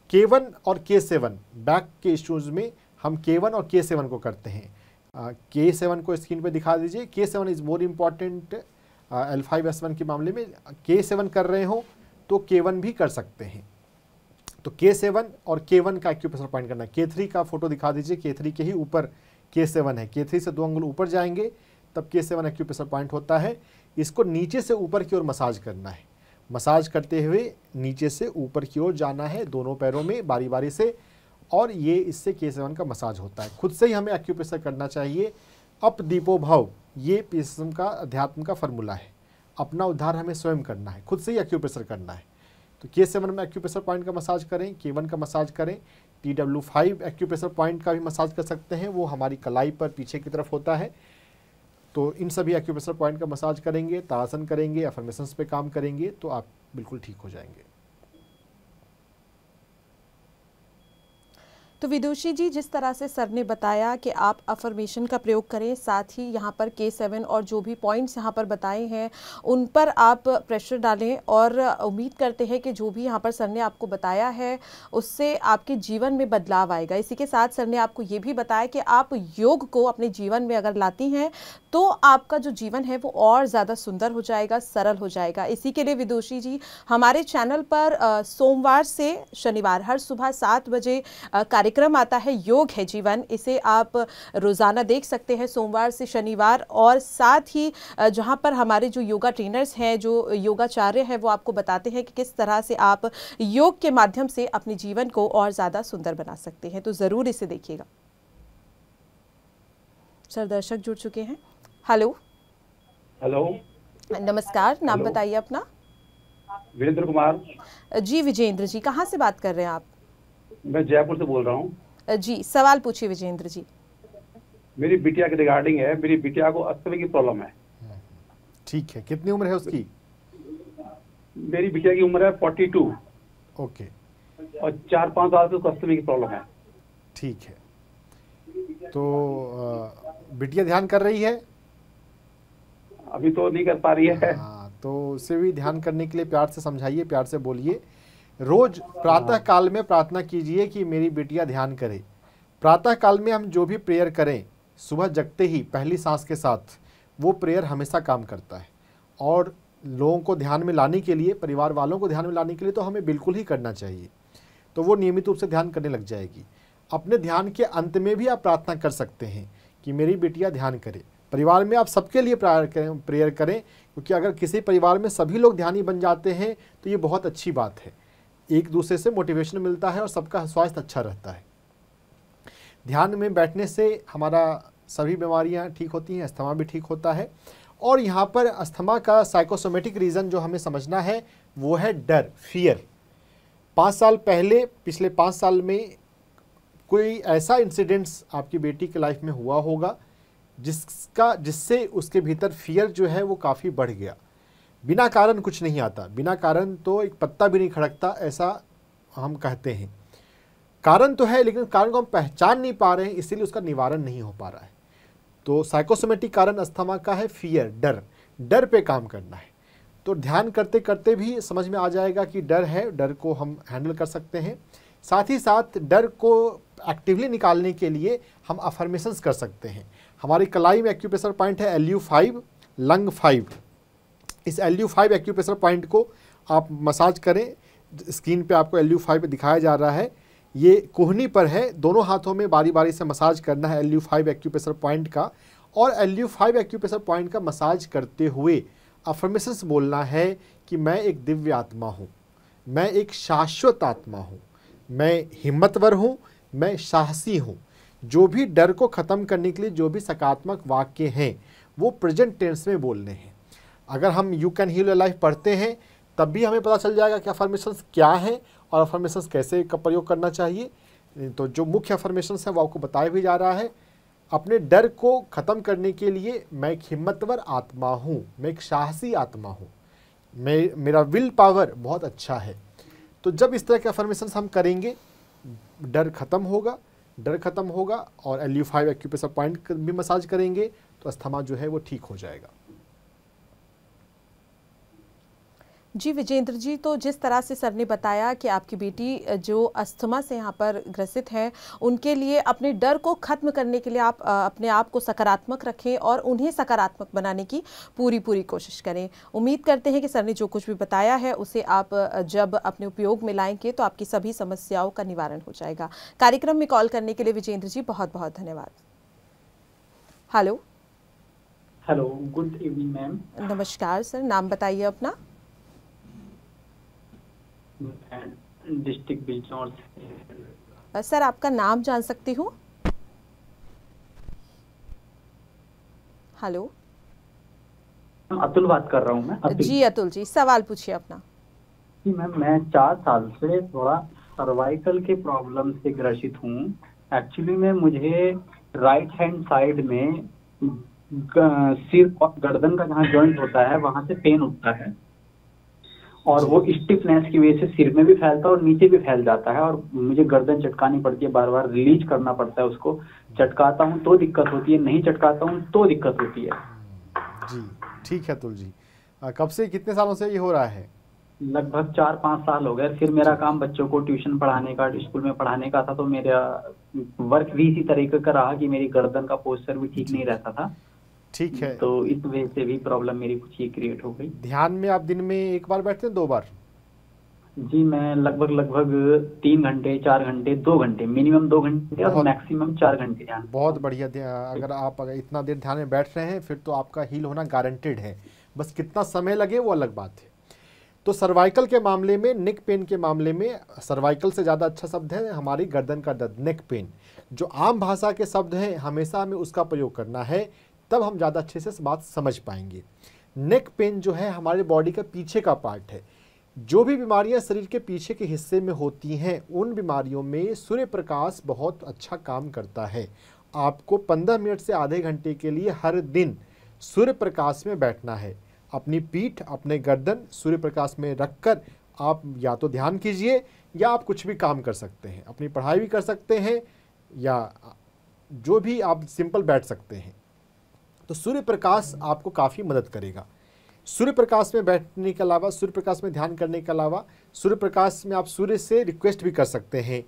K1 और K7 बैक के इश्यूज में हम K1 और K7 को करते हैं। K7 को स्क्रीन पे दिखा दीजिए। K7 is more important L5S1 के मामले में। K7 कर रहे हो तो K1 भी कर सकते हैं। तो K7 और K1 का एक्यूप्रेशर पॉइंट करना है। K3 का फोटो दिखा दीजिए, K3 के ही ऊपर K7 है। K3 से 2 अंगुल ऊपर जाएंगे तब K7 एक्यूप्रेशर पॉइंट होता है। इसको नीचे से ऊपर की ओर मसाज करना है। मसाज करते हुए नीचे से ऊपर की ओर जाना है दोनों पैरों में बारी बारी से, और ये इससे K7 का मसाज होता है। खुद से ही हमें एक्यूप्रेशर करना चाहिए। अप दीपो भव, ये PSM का अध्यात्म का फॉर्मूला है। अपना उद्धार हमें स्वयं करना है, खुद से ही एक्यूप्रेशर करना है। तो K7 में एक्यूप्रेशर पॉइंट का मसाज करें, K1 का मसाज करें। TW5 एक्यूप्रेशर पॉइंट का भी मसाज कर सकते हैं, वो हमारी कलाई पर पीछे की तरफ होता है। तो इन सभी एक्यूप्रेशर पॉइंट का मसाज करेंगे, ताड़ासन करेंगे, अफर्मेशंस पे काम करेंगे तो आप बिल्कुल ठीक हो जाएंगे। तो विदुषी जी, जिस तरह से सर ने बताया कि आप अफर्मेशन का प्रयोग करें, साथ ही यहाँ पर K7 और जो भी पॉइंट्स यहाँ पर बताए हैं उन पर आप प्रेशर डालें, और उम्मीद करते हैं कि जो भी यहाँ पर सर ने आपको बताया है उससे आपके जीवन में बदलाव आएगा। इसी के साथ सर ने आपको ये भी बताया कि आप योग को अपने जीवन में अगर लाती हैं तो आपका जो जीवन है वो और ज़्यादा सुंदर हो जाएगा, सरल हो जाएगा। इसी के लिए विदुषी जी, हमारे चैनल पर सोमवार से शनिवार हर सुबह 7 बजे कार्यक्रम आता है योग है जीवन। इसे आप रोज़ाना देख सकते हैं सोमवार से शनिवार, और साथ ही जहां पर हमारे जो योगा ट्रेनर्स हैं, जो योगाचार्य हैं, वो आपको बताते हैं कि किस तरह से आप योग के माध्यम से अपने जीवन को और ज़्यादा सुंदर बना सकते हैं। तो ज़रूर इसे देखिएगा। सर, दर्शक जुड़ चुके हैं। हेलो। हेलो, नमस्कार, नाम बताइए अपना। वीरेंद्र कुमार जी। विजेंद्र जी, कहाँ से बात कर रहे हैं आप? मैं जयपुर से बोल रहा हूँ जी, सवाल पूछिए विजेंद्र जी। मेरी बिटिया के रिगार्डिंग है। मेरी बिटिया को अस्थमा की प्रॉब्लम है। ठीक है, कितनी उम्र है उसकी? मेरी बिटिया की उम्र है 42। ओके। और 4-5 साल से उसको अस्थमा की प्रॉब्लम है। ठीक है, तो बिटिया ध्यान कर रही है? अभी तो नहीं कर पा रही है। हाँ, तो उसे भी ध्यान करने के लिए प्यार से समझाइए, प्यार से बोलिए। रोज प्रातः काल में प्रार्थना कीजिए कि मेरी बिटिया ध्यान करे। प्रातः काल में हम जो भी प्रेयर करें सुबह जगते ही पहली सांस के साथ, वो प्रेयर हमेशा काम करता है। और लोगों को ध्यान में लाने के लिए, परिवार वालों को ध्यान में लाने के लिए तो हमें बिल्कुल ही करना चाहिए। तो वो नियमित रूप से ध्यान करने लग जाएगी। अपने ध्यान के अंत में भी आप प्रार्थना कर सकते हैं कि मेरी बिटिया ध्यान करे। परिवार में आप सबके लिए प्रेयर करें, क्योंकि अगर किसी परिवार में सभी लोग ध्यानी बन जाते हैं तो ये बहुत अच्छी बात है। एक दूसरे से मोटिवेशन मिलता है और सबका स्वास्थ्य अच्छा रहता है। ध्यान में बैठने से हमारा सभी बीमारियां ठीक होती हैं, अस्थमा भी ठीक होता है। और यहाँ पर अस्थमा का साइकोसोमेटिक रीज़न जो हमें समझना है वो है डर, फियर। 5 साल पहले, पिछले 5 साल में कोई ऐसा इंसिडेंट्स आपकी बेटी के लाइफ में हुआ होगा जिससे उसके भीतर फियर जो है वो काफ़ी बढ़ गया। बिना कारण कुछ नहीं आता, बिना कारण तो एक पत्ता भी नहीं खड़कता, ऐसा हम कहते हैं। कारण तो है, लेकिन कारण को हम पहचान नहीं पा रहे हैं, इसीलिए उसका निवारण नहीं हो पा रहा है। तो साइकोसोमेटिक कारण अस्थमा का है फियर, डर। डर पे काम करना है। तो ध्यान करते करते भी समझ में आ जाएगा कि डर है, डर को हम हैंडल कर सकते हैं। साथ ही साथ डर को एक्टिवली निकालने के लिए हम अफर्मेशंस कर सकते हैं। हमारी कलाई में एक्यूप्रेशर पॉइंट है LU5, लंग 5। इस LU5 एक्यूप्रेशर पॉइंट को आप मसाज करें। स्क्रीन पे आपको LU5 दिखाया जा रहा है, ये कोहनी पर है। दोनों हाथों में बारी बारी से मसाज करना है LU5 एक्यूप्रेशर पॉइंट का। और LU5 एक्यूप्रेशर पॉइंट का मसाज करते हुए अफर्मेशंस बोलना है कि मैं एक दिव्य आत्मा हूँ, मैं एक शाश्वत आत्मा हूँ, मैं हिम्मतवर हूँ, मैं साहसी हूँ। जो भी डर को ख़त्म करने के लिए जो भी सकारात्मक वाक्य हैं वो प्रेजेंट टेंस में बोलने हैं। अगर हम you can heal your life पढ़ते हैं तब भी हमें पता चल जाएगा कि अफर्मेशंस क्या हैं और अफर्मेशंस कैसे का प्रयोग करना चाहिए। तो जो मुख्य अफर्मेशंस हैं वो आपको बताया भी जा रहा है। अपने डर को ख़त्म करने के लिए मैं एक हिम्मतवर आत्मा हूँ, मैं एक साहसी आत्मा हूँ, मेरा विल पावर बहुत अच्छा है। तो जब इस तरह के अफर्मेशंस हम करेंगे डर ख़त्म होगा, डर ख़त्म होगा। और LU5 एक्यूप्रेशर पॉइंट भी मसाज करेंगे तो अस्थमा जो है वो ठीक हो जाएगा। जी विजेंद्र जी, तो जिस तरह से सर ने बताया कि आपकी बेटी जो अस्थमा से यहाँ पर ग्रसित है, उनके लिए अपने डर को ख़त्म करने के लिए आप अपने आप को सकारात्मक रखें और उन्हें सकारात्मक बनाने की पूरी कोशिश करें। उम्मीद करते हैं कि सर ने जो कुछ भी बताया है उसे आप जब अपने उपयोग में लाएंगे तो आपकी सभी समस्याओं का निवारण हो जाएगा। कार्यक्रम में कॉल करने के लिए विजेंद्र जी बहुत बहुत धन्यवाद। Hello. Hello, good evening ma'am. नमस्कार सर, नाम बताइए अपना। डिस्ट्रिक्ट बिजनौर से। सर आपका नाम जान सकती हूँ? हेलो, अतुल बात कर रहा हूँ मैं। अतुल। जी अतुल जी, सवाल पूछिए अपना। जी मैम, मैं 4 साल से थोड़ा सर्वाइकल के प्रॉब्लम से ग्रसित हूँ। एक्चुअली में मुझे राइट हैंड साइड में सिर और गर्दन का जहाँ जॉइंट होता है वहाँ से पेन उठता है और वो स्टिफनेस की वजह से सिर में भी फैलता है और नीचे भी फैल जाता है, और मुझे गर्दन चटकानी पड़ती है, बार बार रिलीज करना पड़ता है उसको। चटकाता हूँ तो दिक्कत होती है, नहीं चटकाता हूँ तो दिक्कत होती है। जी ठीक है अतुल जी। कब से, कितने सालों से ये हो रहा है? लगभग 4-5 साल हो गए। फिर मेरा काम बच्चों को ट्यूशन पढ़ाने का, स्कूल में पढ़ाने का था, तो मेरा वर्क भी इसी तरीके का रहा कि मेरी गर्दन का पोस्चर भी ठीक नहीं रहता था। ठीक है, तो इस वजह से भी प्रॉब्लम मेरी कुछ ही क्रिएट हो गई। ध्यान में आप दिन में एक बार बैठते हैं, 2 बार? जी मैं लगभग 3 घंटे, 4 घंटे, 2 घंटे, मिनिमम 2 घंटे और मैक्सिमम 4 घंटे ध्यान। बहुत बढ़िया। अगर इतना देर ध्यान में बैठ रहे हैं फिर तो आपका हील होना गारंटेड है, बस कितना समय लगे वो अलग बात है। तो सर्वाइकल के मामले में, नेक पेन के मामले में, सर्वाइकल से ज़्यादा अच्छा शब्द है हमारी गर्दन का दर्द, नेक पेन। जो आम भाषा के शब्द हैं हमेशा हमें उसका प्रयोग करना है, तब हम ज़्यादा अच्छे से बात समझ पाएंगे। नेक पेन जो है हमारे बॉडी का पीछे का पार्ट है। जो भी बीमारियां शरीर के पीछे के हिस्से में होती हैं उन बीमारियों में सूर्य प्रकाश बहुत अच्छा काम करता है। आपको 15 मिनट से आधे घंटे के लिए हर दिन सूर्य प्रकाश में बैठना है। अपनी पीठ, अपने गर्दन सूर्य प्रकाश में रखकर आप या तो ध्यान कीजिए या आप कुछ भी काम कर सकते हैं, अपनी पढ़ाई भी कर सकते हैं या जो भी आप सिंपल बैठ सकते हैं। तो सूर्य प्रकाश आपको काफ़ी मदद करेगा। सूर्य प्रकाश में बैठने के अलावा, सूर्य प्रकाश में ध्यान करने के अलावा, सूर्य प्रकाश में आप सूर्य से रिक्वेस्ट भी कर सकते हैं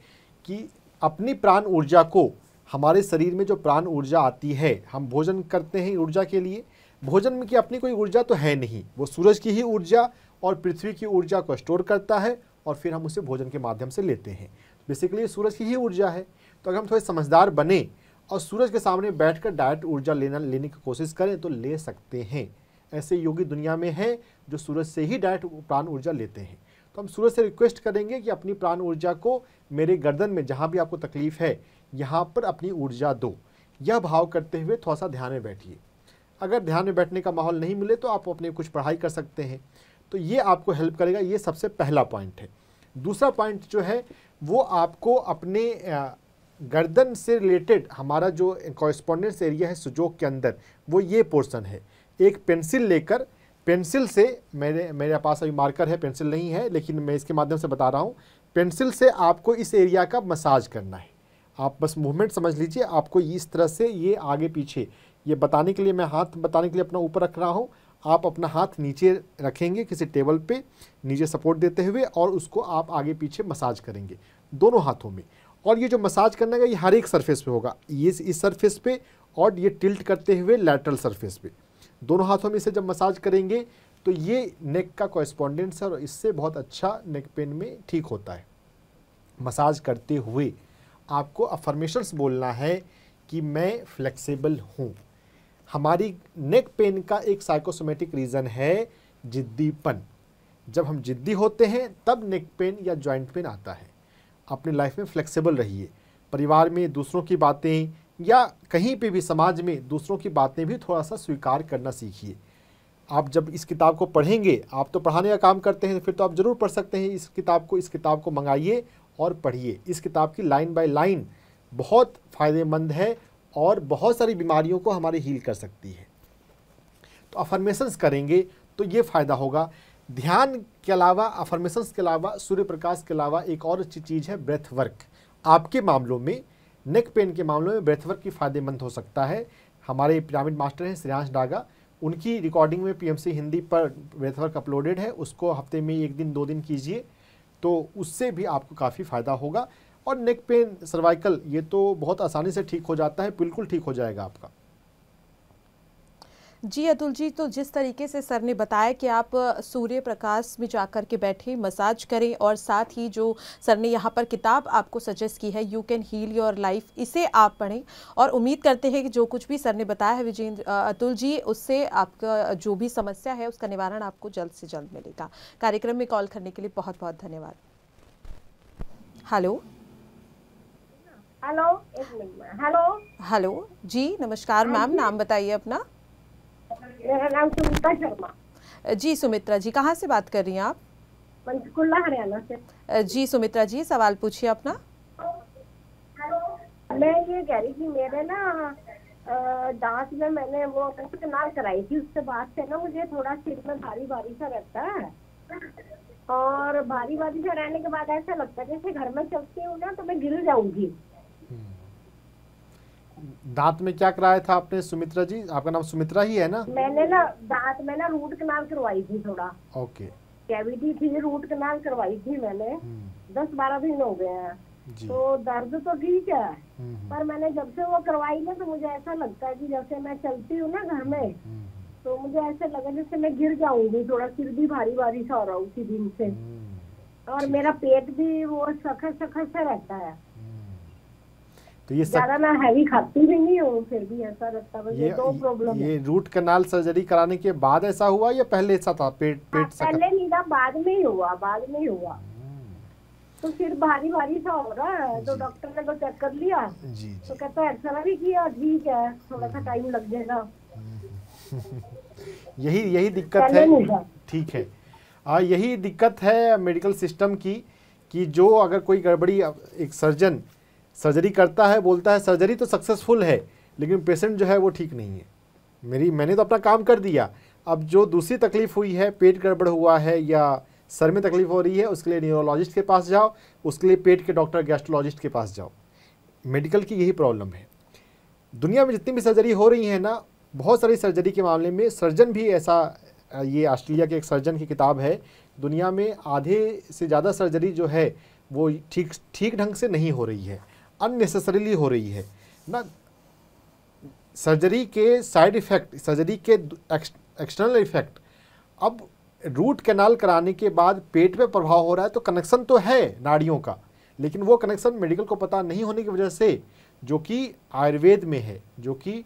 कि अपनी प्राण ऊर्जा को, हमारे शरीर में जो प्राण ऊर्जा आती है, हम भोजन करते हैं ऊर्जा के लिए, भोजन में की अपनी कोई ऊर्जा तो है नहीं, वो सूरज की ही ऊर्जा और पृथ्वी की ऊर्जा को स्टोर करता है और फिर हम उसे भोजन के माध्यम से लेते हैं। बेसिकली सूरज की ही ऊर्जा है। तो अगर हम थोड़े समझदार बने और सूरज के सामने बैठकर डायरेक्ट ऊर्जा लेने की कोशिश करें तो ले सकते हैं। ऐसे योगी दुनिया में हैं जो सूरज से ही डायरेक्ट प्राण ऊर्जा लेते हैं। तो हम सूरज से रिक्वेस्ट करेंगे कि अपनी प्राण ऊर्जा को मेरे गर्दन में, जहाँ भी आपको तकलीफ है, यहाँ पर अपनी ऊर्जा दो। यह भाव करते हुए थोड़ा सा ध्यान में बैठिए। अगर ध्यान में बैठने का माहौल नहीं मिले तो आप अपने कुछ पढ़ाई कर सकते हैं। तो ये आपको हेल्प करेगा। ये सबसे पहला पॉइंट है। दूसरा पॉइंट जो है वो आपको अपने गर्दन से रिलेटेड, हमारा जो कॉरेस्पॉन्डेंस एरिया है सुजोग के अंदर, वो ये पोर्शन है। एक पेंसिल लेकर, पेंसिल से, मेरे पास अभी मार्कर है, पेंसिल नहीं है, लेकिन मैं इसके माध्यम से बता रहा हूँ। पेंसिल से आपको इस एरिया का मसाज करना है। आप बस मूवमेंट समझ लीजिए। आपको इस तरह से, ये आगे पीछे, ये बताने के लिए, मैं हाथ बताने के लिए अपना ऊपर रख रहा हूँ। आप अपना हाथ नीचे रखेंगे किसी टेबल पे, नीचे सपोर्ट देते हुए, और उसको आप आगे पीछे मसाज करेंगे दोनों हाथों में। और ये जो मसाज करना है ये हर एक सरफेस पे होगा, ये इस सरफेस पे और ये टिल्ट करते हुए लैटरल सरफेस पे, दोनों हाथों में इसे जब मसाज करेंगे तो ये नेक का कॉरेस्पॉन्डेंस है और इससे बहुत अच्छा नेक पेन में ठीक होता है। मसाज करते हुए आपको अफर्मेशंस बोलना है कि मैं फ्लेक्सिबल हूँ। हमारी नेक पेन का एक साइकोसोमेटिक रीज़न है जिद्दीपन। जब हम जिद्दी होते हैं तब नेक पेन या जॉइंट पेन आता है। अपनी लाइफ में फ्लेक्सिबल रहिए। परिवार में दूसरों की बातें या कहीं पे भी समाज में दूसरों की बातें भी थोड़ा सा स्वीकार करना सीखिए। आप जब इस किताब को पढ़ेंगे, आप तो पढ़ाने का काम करते हैं, फिर तो आप ज़रूर पढ़ सकते हैं इस किताब को मंगाइए और पढ़िए। इस किताब की लाइन बाय लाइन बहुत फ़ायदेमंद है और बहुत सारी बीमारियों को हमारे हील कर सकती है। तो अफर्मेशंस करेंगे तो ये फ़ायदा होगा। ध्यान के अलावा, अफर्मेशंस के अलावा, सूर्य प्रकाश के अलावा एक और अच्छी चीज़ है ब्रेथ वर्क। आपके मामलों में, नेक पेन के मामलों में ब्रेथ वर्क की फ़ायदेमंद हो सकता है। हमारे पिरामिड मास्टर हैं श्रेयांश डागा, उनकी रिकॉर्डिंग में पीएमसी हिंदी पर ब्रेथ वर्क अपलोडेड है। उसको हफ्ते में 1 दिन 2 दिन कीजिए तो उससे भी आपको काफ़ी फ़ायदा होगा। और नेक पेन, सर्वाइकल, ये तो बहुत आसानी से ठीक हो जाता है, बिल्कुल ठीक हो जाएगा आपका। जी अतुल जी, तो जिस तरीके से सर ने बताया कि आप सूर्य प्रकाश में जाकर के बैठे, मसाज करें, और साथ ही जो सर ने यहाँ पर किताब आपको सजेस्ट की है, you can heal your life, इसे आप पढ़ें। और उम्मीद करते हैं कि जो कुछ भी सर ने बताया है विजेंद्र, अतुल जी, उससे आपका जो भी समस्या है उसका निवारण आपको जल्द से जल्द मिलेगा। कार्यक्रम में कॉल करने के लिए बहुत बहुत धन्यवाद। हेलो हेलो, एक मिनट। हेलो हेलो जी, नमस्कार मैम, नाम बताइए अपना। मेरा नाम सुमित्रा शर्मा। जी सुमित्रा जी, कहाँ से बात कर रही हैं आप? पंचकुला, हरियाणा से। जी सुमित्रा जी, सवाल पूछिए अपना। मैं ये कह रही थी, मेरे ना दांत में मैंने वो कनाल कराई थी, उसके बाद से ना मुझे थोड़ा सिर में भारी भारी सा रहता है। और भारी भारी से रहने के बाद ऐसा लगता है जैसे घर में चलती हूँ ना तो मैं गिर जाऊंगी। दांत में क्या कराया था आपने सुमित्रा जी? आपका नाम सुमित्रा ही है ना? मैंने ना दांत में ना रूट कनाल करवाई थी, थोड़ा ओके। कैविटी थी, रूट कनाल करवाई थी मैंने। 10-12 दिन हो गए हैं। तो दर्द तो ठीक है, पर मैंने जब से वो करवाई ना तो मुझे ऐसा लगता है कि जैसे मैं चलती हूँ ना घर में तो मुझे ऐसा लगा जैसे मैं गिर जाऊंगी। थोड़ा सिर भी भारी भारी सा हो रहा उसी दिन से, और मेरा पेट भी वो सखत सखत सा रहता है। तो ये ज्यादा मैं हैवी खाती भी नहीं हूँ, फिर भी ऐसा रहता है। ये दो प्रॉब्लम है। ये रूट कनाल सर्जरी कराने के बाद ऐसा हुआ या पहले ऐसा था? पेट पहले नहीं था, बाद में ही हुआ, बाद में ही हुआ। तो सिर भारी भारी सा हो रहा है, तो डॉक्टर ने तो चेक कर लिया। तो कहता है एक्सरा भी किया, ठीक है, थोड़ा सा टाइम लग जाएगा। यही दिक्कत है। ठीक है, यही दिक्कत है मेडिकल सिस्टम की कि जो अगर कोई गड़बड़ी, एक सर्जन सर्जरी करता है, बोलता है सर्जरी तो सक्सेसफुल है, लेकिन पेशेंट जो है वो ठीक नहीं है। मैंने तो अपना काम कर दिया, अब जो दूसरी तकलीफ हुई है, पेट गड़बड़ हुआ है या सर में तकलीफ हो रही है, उसके लिए न्यूरोलॉजिस्ट के पास जाओ, उसके लिए पेट के डॉक्टर गैस्ट्रोलॉजिस्ट के पास जाओ। मेडिकल की यही प्रॉब्लम है। दुनिया में जितनी भी सर्जरी हो रही है ना, बहुत सारी सर्जरी के मामले में सर्जन भी ऐसा, ये ऑस्ट्रेलिया के एक सर्जन की किताब है, दुनिया में आधे से ज़्यादा सर्जरी जो है वो ठीक ढंग से नहीं हो रही है, अननेसेसरीली हो रही है ना। सर्जरी के साइड इफ़ेक्ट, सर्जरी के एक्सटर्नल इफ़ेक्ट, अब रूट कैनाल कराने के बाद पेट पे प्रभाव हो रहा है, तो कनेक्शन तो है नाड़ियों का, लेकिन वो कनेक्शन मेडिकल को पता नहीं होने की वजह से, जो कि आयुर्वेद में है, जो कि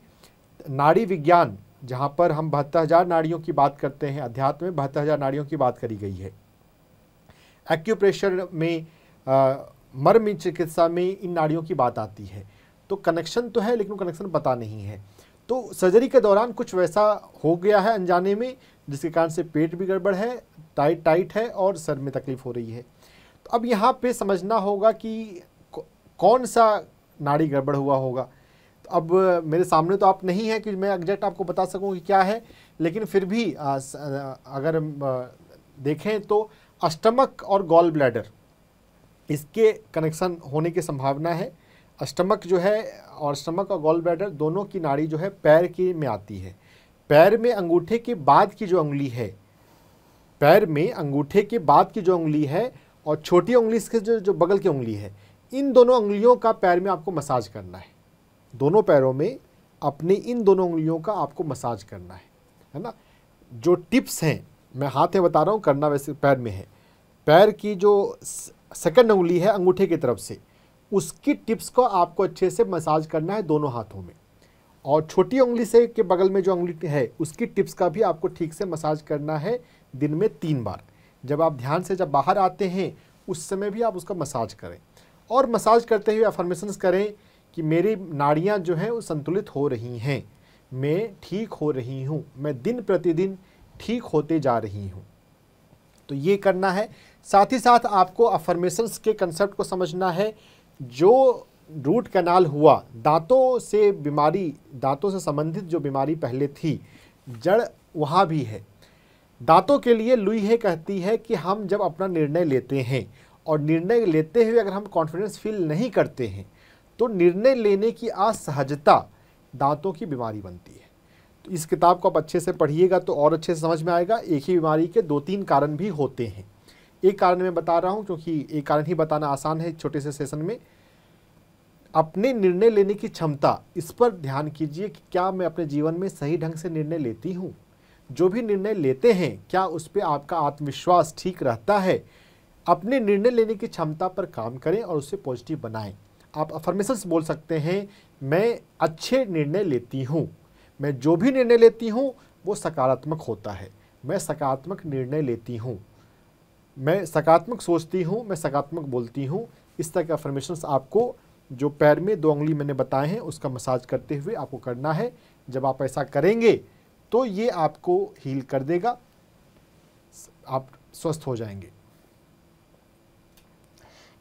नाड़ी विज्ञान, जहाँ पर हम 72,000 नाड़ियों की बात करते हैं, अध्यात्म में 72,000 नाड़ियों की बात करी गई है। एक्यूप्रेशर में, मर्म चिकित्सा में इन नाड़ियों की बात आती है। तो कनेक्शन तो है, लेकिन कनेक्शन पता नहीं है। तो सर्जरी के दौरान कुछ वैसा हो गया है अनजाने में, जिसके कारण से पेट भी गड़बड़ है, टाइट है और सर में तकलीफ हो रही है। तो अब यहाँ पे समझना होगा कि कौन सा नाड़ी गड़बड़ हुआ होगा। अब मेरे सामने तो आप नहीं है कि मैं एग्जैक्ट आपको बता सकूं कि क्या है, लेकिन फिर भी अगर देखें तो स्टमक और गॉल ब्लैडर, इसके कनेक्शन होने की संभावना है। स्टमक जो है, और स्टमक और गॉल ब्लैडर दोनों की नाड़ी जो है पैर की में आती है। पैर में अंगूठे के बाद की जो उंगली है, पैर में अंगूठे के बाद की जो उंगली है और छोटी उंगली से जो बगल की उंगली है, इन दोनों उंगलियों का पैर में आपको मसाज करना है। दोनों पैरों में अपने इन दोनों उंगलियों का आपको मसाज करना है ना। जो टिप्स हैं, मैं हाथ में बता रहा हूँ, करना वैसे पैर में है। पैर की जो सेकंड उंगली है अंगूठे की तरफ से, उसकी टिप्स को आपको अच्छे से मसाज करना है दोनों हाथों में, और छोटी उंगली से के बगल में जो उंगली है उसकी टिप्स का भी आपको ठीक से मसाज करना है दिन में 3 बार। जब आप ध्यान से जब बाहर आते हैं उस समय भी आप उसका मसाज करें, और मसाज करते हुए अफर्मेशंस करें कि मेरी नाड़ियाँ जो हैं वो संतुलित हो रही हैं, मैं ठीक हो रही हूँ, मैं दिन प्रतिदिन ठीक होते जा रही हूँ। तो ये करना है। साथ ही साथ आपको अफर्मेशंस के कंसेप्ट को समझना है। जो रूट कैनाल हुआ, दांतों से बीमारी, दांतों से संबंधित जो बीमारी पहले थी, जड़ वहाँ भी है। दांतों के लिए लुई हे कहती है कि हम जब अपना निर्णय लेते हैं, और निर्णय लेते हुए अगर हम कॉन्फिडेंस फील नहीं करते हैं, तो निर्णय लेने की असहजता दांतों की बीमारी बनती है। तो इस किताब को आप अच्छे से पढ़िएगा तो और अच्छे से समझ में आएगा। एक ही बीमारी के 2-3 कारण भी होते हैं। एक कारण मैं बता रहा हूँ क्योंकि एक कारण ही बताना आसान है छोटे से सेशन में। अपने निर्णय लेने की क्षमता, इस पर ध्यान कीजिए कि क्या मैं अपने जीवन में सही ढंग से निर्णय लेती हूँ। जो भी निर्णय लेते हैं, क्या उस पर आपका आत्मविश्वास ठीक रहता है। अपने निर्णय लेने की क्षमता पर काम करें और उससे पॉजिटिव बनाएं। आप अफर्मेशंस बोल सकते हैं, मैं अच्छे निर्णय लेती हूँ, मैं जो भी निर्णय लेती हूँ वो सकारात्मक होता है, मैं सकारात्मक निर्णय लेती हूँ, मैं सकारात्मक सोचती हूँ, मैं सकारात्मक बोलती हूँ। इस तरह के अफर्मेशंस आपको जो पैर में 2 उंगली मैंने बताए हैं उसका मसाज करते हुए आपको करना है। जब आप ऐसा करेंगे तो ये आपको हील कर देगा, आप स्वस्थ हो जाएंगे।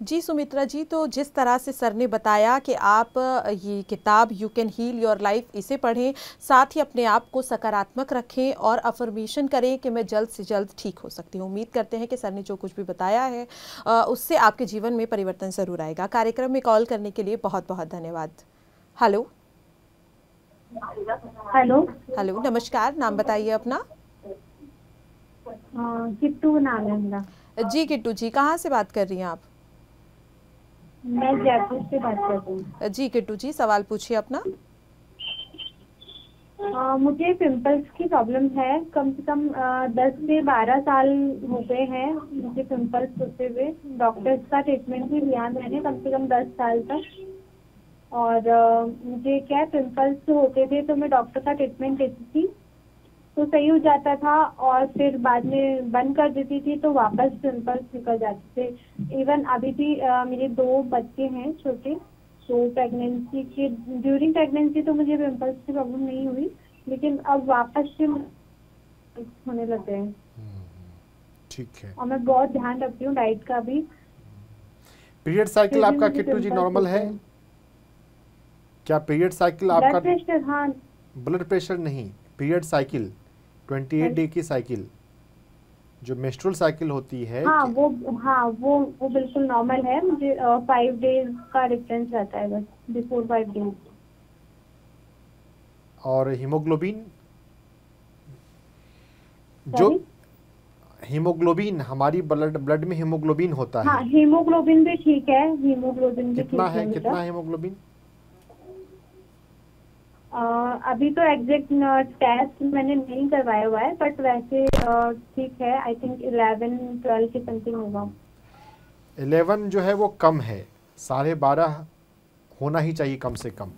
जी सुमित्रा जी, तो जिस तरह से सर ने बताया कि आप ये किताब you can heal your life इसे पढ़ें, साथ ही अपने आप को सकारात्मक रखें और अफर्मेशन करें कि मैं जल्द से जल्द ठीक हो सकती हूँ। उम्मीद करते हैं कि सर ने जो कुछ भी बताया है उससे आपके जीवन में परिवर्तन ज़रूर आएगा। कार्यक्रम में कॉल करने के लिए बहुत बहुत धन्यवाद। हेलो हेलो हेलो, नमस्कार, नाम बताइए अपना। किट्टू नाम है मेरा। जी किट्टू जी, कहाँ से बात कर रही हैं आप? मैं जयपुर से बात कर रही हूँ। जी किट्टू जी, सवाल पूछिए अपना। मुझे पिंपल्स की प्रॉब्लम है, कम से कम 10 से 12 साल हो गए हैं मुझे पिंपल्स होते हुए। डॉक्टर्स का ट्रीटमेंट भी लिया मैंने कम से कम 10 साल तक। और मुझे क्या पिंपल्स होते थे तो मैं डॉक्टर का ट्रीटमेंट लेती थी तो सही हो जाता था, और फिर बाद में बंद कर देती थी तो वापस पिंपल्स निकल जाते थे। इवन अभी भी मेरे 2 बच्चे हैं छोटे, तो प्रेगनेंसी के ड्यूरिंग प्रेगनेंसी तो मुझे पिंपल्स की प्रॉब्लम नहीं हुई, लेकिन अब वापस से होने लगे हैं। ठीक है। और मैं बहुत ध्यान रखती हूँ डाइट का भी। पीरियड साइकिल आपका किट्टू जी नॉर्मल है क्या? पीरियड साइकिल आपका? ब्लड प्रेशर, हाँ। ब्लड प्रेशर नहीं, पीरियड साइकिल 28 डे की साइकिल जो मेंस्ट्रुअल साइकिल होती है। वो बिल्कुल नॉर्मल है। मुझे 5 डेज का डिफरेंस रहता है बस, बिफोर 5 डेज। और हीमोग्लोबिन, जो हीमोग्लोबिन हमारी ब्लड में हीमोग्लोबिन होता है। हाँ, हीमोग्लोबिन भी ठीक है। हीमोग्लोबिन भी कितना ठीक है? कितना हीमोग्लोबिन? अभी तो एग्जैक्ट टेस्ट मैंने नहीं करवाया हुआ है, बट वैसे ठीक है। आई थिंक 11-12 के समथिंग होगा। 11 जो है वो कम है, 12.5 होना ही चाहिए कम से कम।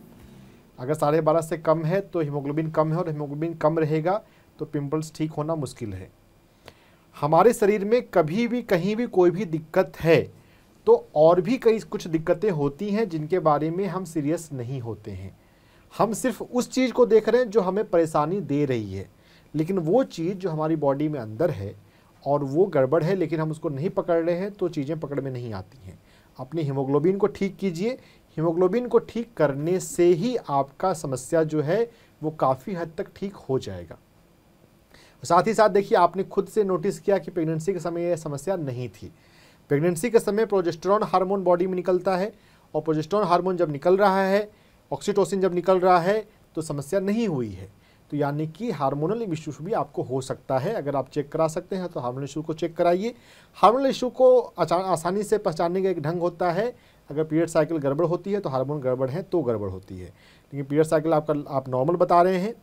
अगर 12.5 से कम है तो हीमोग्लोबिन कम है, और हीमोग्लोबिन कम रहेगा तो पिंपल्स ठीक होना मुश्किल है। हमारे शरीर में कभी भी कहीं भी कोई भी दिक्कत है तो और भी कई कुछ दिक्कतें होती हैं जिनके बारे में हम सीरियस नहीं होते हैं। हम सिर्फ उस चीज़ को देख रहे हैं जो हमें परेशानी दे रही है, लेकिन वो चीज़ जो हमारी बॉडी में अंदर है और वो गड़बड़ है लेकिन हम उसको नहीं पकड़ रहे हैं तो चीज़ें पकड़ में नहीं आती हैं। अपनी हीमोग्लोबिन को ठीक कीजिए। हीमोग्लोबिन को ठीक करने से ही आपका समस्या जो है वो काफ़ी हद तक ठीक हो जाएगा। साथ ही साथ देखिए, आपने खुद से नोटिस किया कि प्रेगनेंसी के समय यह समस्या नहीं थी। प्रेगनेंसी के समय प्रोजेस्टेरॉन हार्मोन बॉडी में निकलता है, और प्रोजेस्टेरॉन हार्मोन जब निकल रहा है, ऑक्सीटोसिन जब निकल रहा है, तो समस्या नहीं हुई है। तो यानी कि हार्मोनल इशू भी आपको हो सकता है। अगर आप चेक करा सकते हैं तो हार्मोनल इशू को चेक कराइए। हार्मोनल इशू को आसानी से पहचानने का एक ढंग होता है। अगर पीरियड साइकिल गड़बड़ होती है तो हार्मोन गड़बड़ है तो गड़बड़ होती है, लेकिन पीरियड साइकिल आप नॉर्मल बता रहे हैं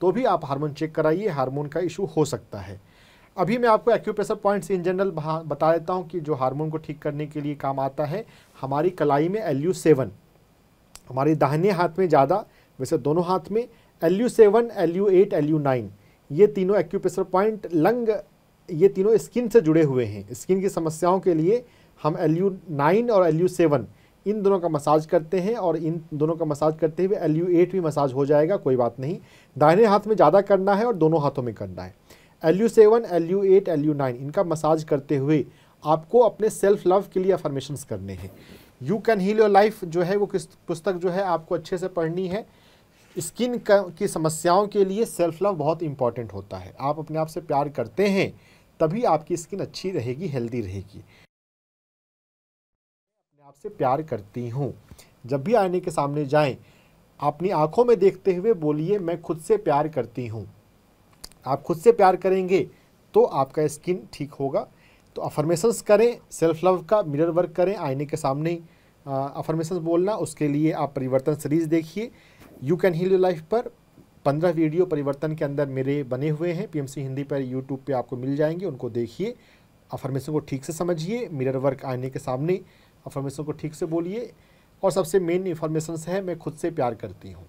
तो भी आप हार्मोन चेक कराइए, हार्मोन का इशू हो सकता है। अभी मैं आपको एक्यूप्रेशर पॉइंट्स इन जनरल बता देता हूँ कि जो हार्मोन को ठीक करने के लिए काम आता है। हमारी कलाई में LU7, हमारे दाहिने हाथ में ज़्यादा, वैसे दोनों हाथ में LU7, LU8, LU9, ये तीनों एक्यूप्रेशर पॉइंट लंग, ये तीनों स्किन से जुड़े हुए हैं। स्किन की समस्याओं के लिए हम LU9 और LU7 इन दोनों का मसाज करते हैं, और इन दोनों का मसाज करते हुए LU8 भी मसाज हो जाएगा, कोई बात नहीं। दाहिने हाथ में ज़्यादा करना है और दोनों हाथों में करना है। LU7, LU8, LU9 इनका मसाज करते हुए आपको अपने सेल्फ लव के लिए अफर्मेशंस करने हैं। You can heal your life जो है वो पुस्तक जो है आपको अच्छे से पढ़नी है। स्किन की समस्याओं के लिए सेल्फ लव बहुत इंपॉर्टेंट होता है। आप अपने आप से प्यार करते हैं तभी आपकी स्किन अच्छी रहेगी, हेल्दी रहेगी। अपने आप से प्यार करती हूँ। जब भी आईने के सामने जाएं, अपनी आंखों में देखते हुए बोलिए मैं खुद से प्यार करती हूँ। आप खुद से प्यार करेंगे तो आपका स्किन ठीक होगा। तो अफर्मेशंस करें, सेल्फ लव का मिरर वर्क करें, आईने के सामने ही अफर्मेशंस बोलना। उसके लिए आप परिवर्तन सीरीज़ देखिए you can heal your life पर। 15 वीडियो परिवर्तन के अंदर मेरे बने हुए हैं, PMC हिंदी पर यूट्यूब पे आपको मिल जाएंगे, उनको देखिए। अफर्मेशन को ठीक से समझिए, मिरर वर्क आईने के सामने अफर्मेशन को ठीक से बोलिए। और सबसे मेन इन्फॉर्मेशंस है मैं खुद से प्यार करती हूँ।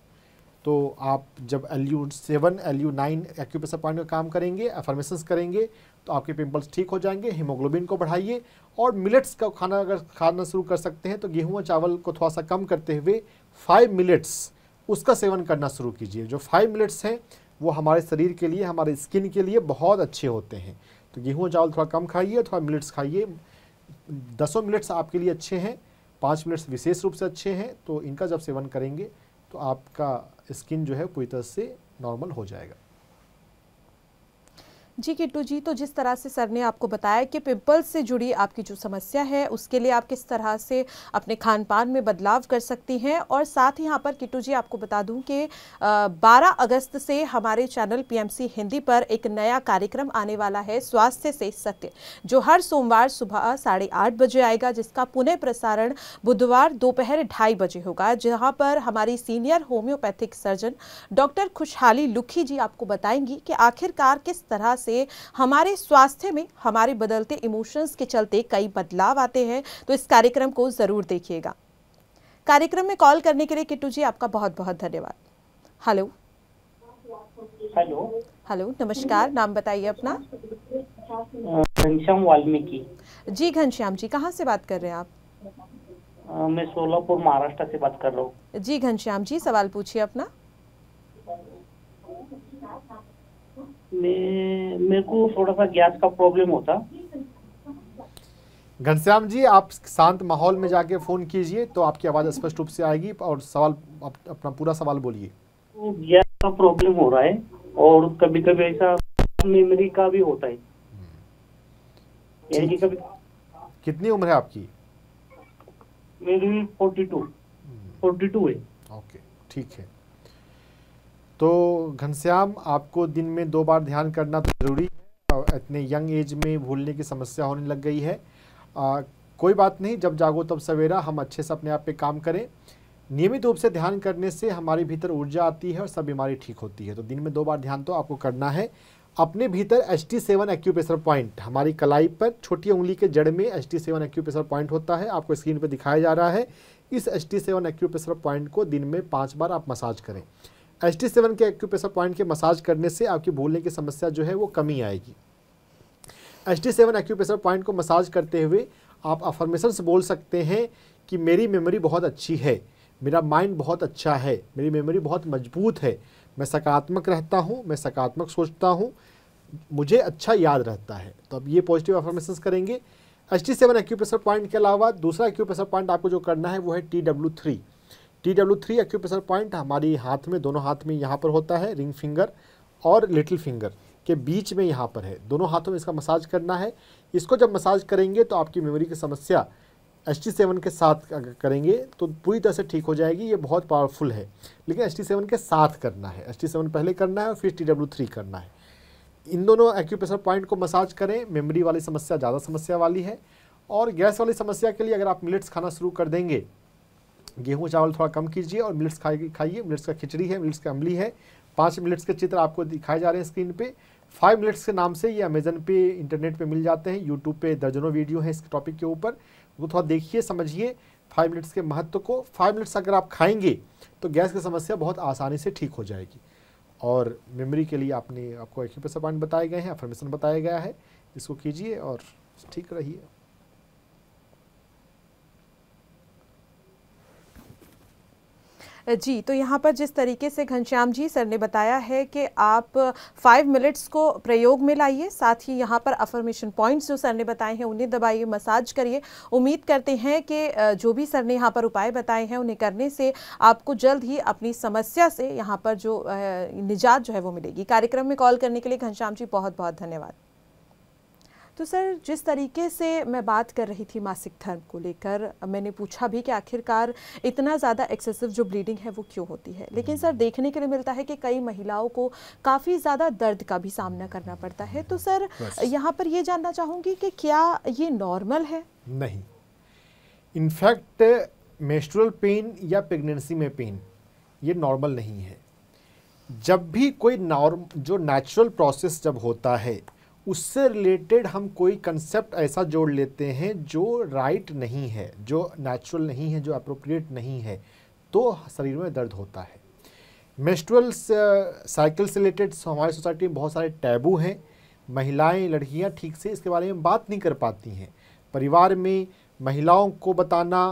तो आप जब LU7, LU9 एक्यूप्रेशर पॉइंट का काम करेंगे, अफर्मेशंस करेंगे, तो आपके पिंपल्स ठीक हो जाएंगे। हीमोग्लोबिन को बढ़ाइए, और मिलेट्स का खाना अगर खाना शुरू कर सकते हैं तो गेहूं और चावल को थोड़ा सा कम करते हुए 5 मिलेट्स उसका सेवन करना शुरू कीजिए। जो 5 मिलेट्स हैं वो हमारे शरीर के लिए, हमारे स्किन के लिए बहुत अच्छे होते हैं। तो गेहूं और चावल थोड़ा कम खाइए, थोड़ा मिलेट्स खाइए। 10 मिनट्स आपके लिए अच्छे हैं, 5 मिनट्स विशेष रूप से अच्छे हैं। तो इनका जब सेवन करेंगे तो आपका स्किन जो है पूरी तरह से नॉर्मल हो जाएगा। जी किट्टू जी, तो जिस तरह से सर ने आपको बताया कि पिंपल्स से जुड़ी आपकी जो समस्या है उसके लिए आप किस तरह से अपने खान पान में बदलाव कर सकती हैं, और साथ ही यहाँ पर किट्टू जी आपको बता दूं कि 12 अगस्त से हमारे चैनल पीएमसी हिंदी पर एक नया कार्यक्रम आने वाला है, स्वास्थ्य से सत्य, जो हर सोमवार सुबह 8:30 बजे आएगा, जिसका पुनः प्रसारण बुधवार दोपहर 2:30 बजे होगा, जहाँ पर हमारी सीनियर होम्योपैथिक सर्जन डॉक्टर खुशहाली लुखी जी आपको बताएंगी कि आखिरकार किस तरह से हमारे स्वास्थ्य में हमारे बदलते इमोशंस के चलते कई बदलाव आते हैं। तो इस कार्यक्रम को जरूर देखिएगा। कार्यक्रम में कॉल करने के लिए किट्टू जी आपका बहुत बहुत धन्यवाद। हेलो हेलो हेलो, नमस्कार, नाम बताइए अपना। घनश्याम वाल्मीकि। जी घनश्याम जी, कहाँ से बात कर रहे हैं आप? मैं सोलापुर महाराष्ट्र से बात कर रहा हूँ। जी घनश्याम जी, सवाल पूछिए अपना। मेरे को थोड़ा सा गैस का प्रॉब्लम होता। घनश्याम जी, आप शांत माहौल में जाके फ़ोन कीजिए तो आपकी आवाज़ स्पष्ट रूप से आएगी, और सवाल अपना पूरा सवाल बोलिए। तो गैस का प्रॉब्लम हो रहा है और कभी कभी ऐसा मेमोरी का भी होता है, यानी कि कभी। कितनी उम्र है आपकी? मेरी 42 है। ओके, ठीक है। तो घनश्याम, आपको दिन में 2 बार ध्यान करना तो ज़रूरी है, और इतने यंग एज में भूलने की समस्या होने लग गई है। कोई बात नहीं, जब जागो तब सवेरा, हम अच्छे से अपने आप पे काम करें। नियमित रूप से ध्यान करने से हमारे भीतर ऊर्जा आती है और सब बीमारी ठीक होती है। तो दिन में 2 बार ध्यान तो आपको करना है। अपने भीतर HT7 एक्यूप्रेशर पॉइंट, हमारी कलाई पर छोटी उंगली के जड़ में HT7 एक्यूप्रेशर पॉइंट होता है, आपको स्क्रीन पर दिखाया जा रहा है। इस HT7 एक्यूप्रेशर पॉइंट को दिन में 5 बार आप मसाज करें। HT7 के एक्यूप्रेशर पॉइंट के मसाज करने से आपकी भूलने की समस्या जो है वो कमी आएगी। HT7 एक्यूप्रेशर पॉइंट को मसाज करते हुए आप अफर्मेशंस बोल सकते हैं कि मेरी मेमोरी बहुत अच्छी है, मेरा माइंड बहुत अच्छा है, मेरी मेमोरी बहुत मजबूत है, मैं सकारात्मक रहता हूँ, मैं सकारात्मक सोचता हूँ, मुझे अच्छा याद रहता है। तो अब ये पॉजिटिव अफर्मेशंस करेंगे। HT7 एक्यूप्रेशर पॉइंट के अलावा दूसरा एक्यूप्रेशर पॉइंट आपको जो करना है वो है TW3। TW3 एक्यूप्रेशर पॉइंट हमारी हाथ में, दोनों हाथ में यहाँ पर होता है, रिंग फिंगर और लिटिल फिंगर के बीच में यहाँ पर है, दोनों हाथों में इसका मसाज करना है। इसको जब मसाज करेंगे तो आपकी मेमोरी की समस्या HT7 के साथ अगर करेंगे तो पूरी तरह से ठीक हो जाएगी। ये बहुत पावरफुल है, लेकिन HT7 के साथ करना है। HT7 पहले करना है और फिर TW3 करना है। इन दोनों एक्यूप्रेशर पॉइंट को मसाज करें। मेमोरी वाली समस्या ज़्यादा समस्या वाली है, और गैस वाली समस्या के लिए अगर आप मिलेट्स खाना शुरू कर देंगे, गेहूं चावल थोड़ा कम कीजिए और मिलेट्स खाइए। मिलेट्स का खिचड़ी है, मिलेट्स का अम्बली है। 5 मिलेट्स के चित्र आपको दिखाए जा रहे हैं स्क्रीन पे। 5 मिलेट्स के नाम से ये अमेजन पे, इंटरनेट पे मिल जाते हैं। यूट्यूब पे दर्जनों वीडियो हैं इस टॉपिक के ऊपर, वो थोड़ा देखिए, समझिए 5 मिनट्स के महत्व को। 5 मिनट्स अगर आप खाएंगे तो गैस की समस्या बहुत आसानी से ठीक हो जाएगी। और मेमोरी के लिए आपको एक्यूप्रेशर पॉइंट बताए गए हैं, अफर्मेशन बताया गया है, इसको कीजिए और ठीक रहिए। जी, तो यहाँ पर जिस तरीके से घनश्याम जी सर ने बताया है कि आप 5 मिनट्स को प्रयोग में लाइए, साथ ही यहाँ पर अफर्मेशन पॉइंट्स जो सर ने बताए हैं उन्हें दबाइए, मसाज करिए। उम्मीद करते हैं कि जो भी सर ने यहाँ पर उपाय बताए हैं उन्हें करने से आपको जल्द ही अपनी समस्या से यहाँ पर जो निजात जो है वो मिलेगी। कार्यक्रम में कॉल करने के लिए घनश्याम जी बहुत बहुत धन्यवाद। तो सर, जिस तरीके से मैं बात कर रही थी मासिक धर्म को लेकर, मैंने पूछा भी कि आखिरकार इतना ज़्यादा एक्सेसिव जो ब्लीडिंग है वो क्यों होती है, लेकिन सर देखने के लिए मिलता है कि कई महिलाओं को काफ़ी ज़्यादा दर्द का भी सामना करना पड़ता है। तो सर यहाँ पर ये जानना चाहूँगी कि क्या ये नॉर्मल है? नहीं, इनफैक्ट मेंस्ट्रुअल पेन या प्रेगनेंसी में पेन ये नॉर्मल नहीं है। जब भी कोई जो नेचुरल प्रोसेस जब होता है उससे रिलेटेड हम कोई कंसेप्ट ऐसा जोड़ लेते हैं जो राइट नहीं है, जो नेचुरल नहीं है, जो अप्रोप्रिएट नहीं है, तो शरीर में दर्द होता है। मेंस्ट्रुअल साइकिल से रिलेटेड हमारी सोसाइटी में बहुत सारे टैबू हैं। महिलाएं, लड़कियां ठीक से इसके बारे में बात नहीं कर पाती हैं। परिवार में महिलाओं को बताना,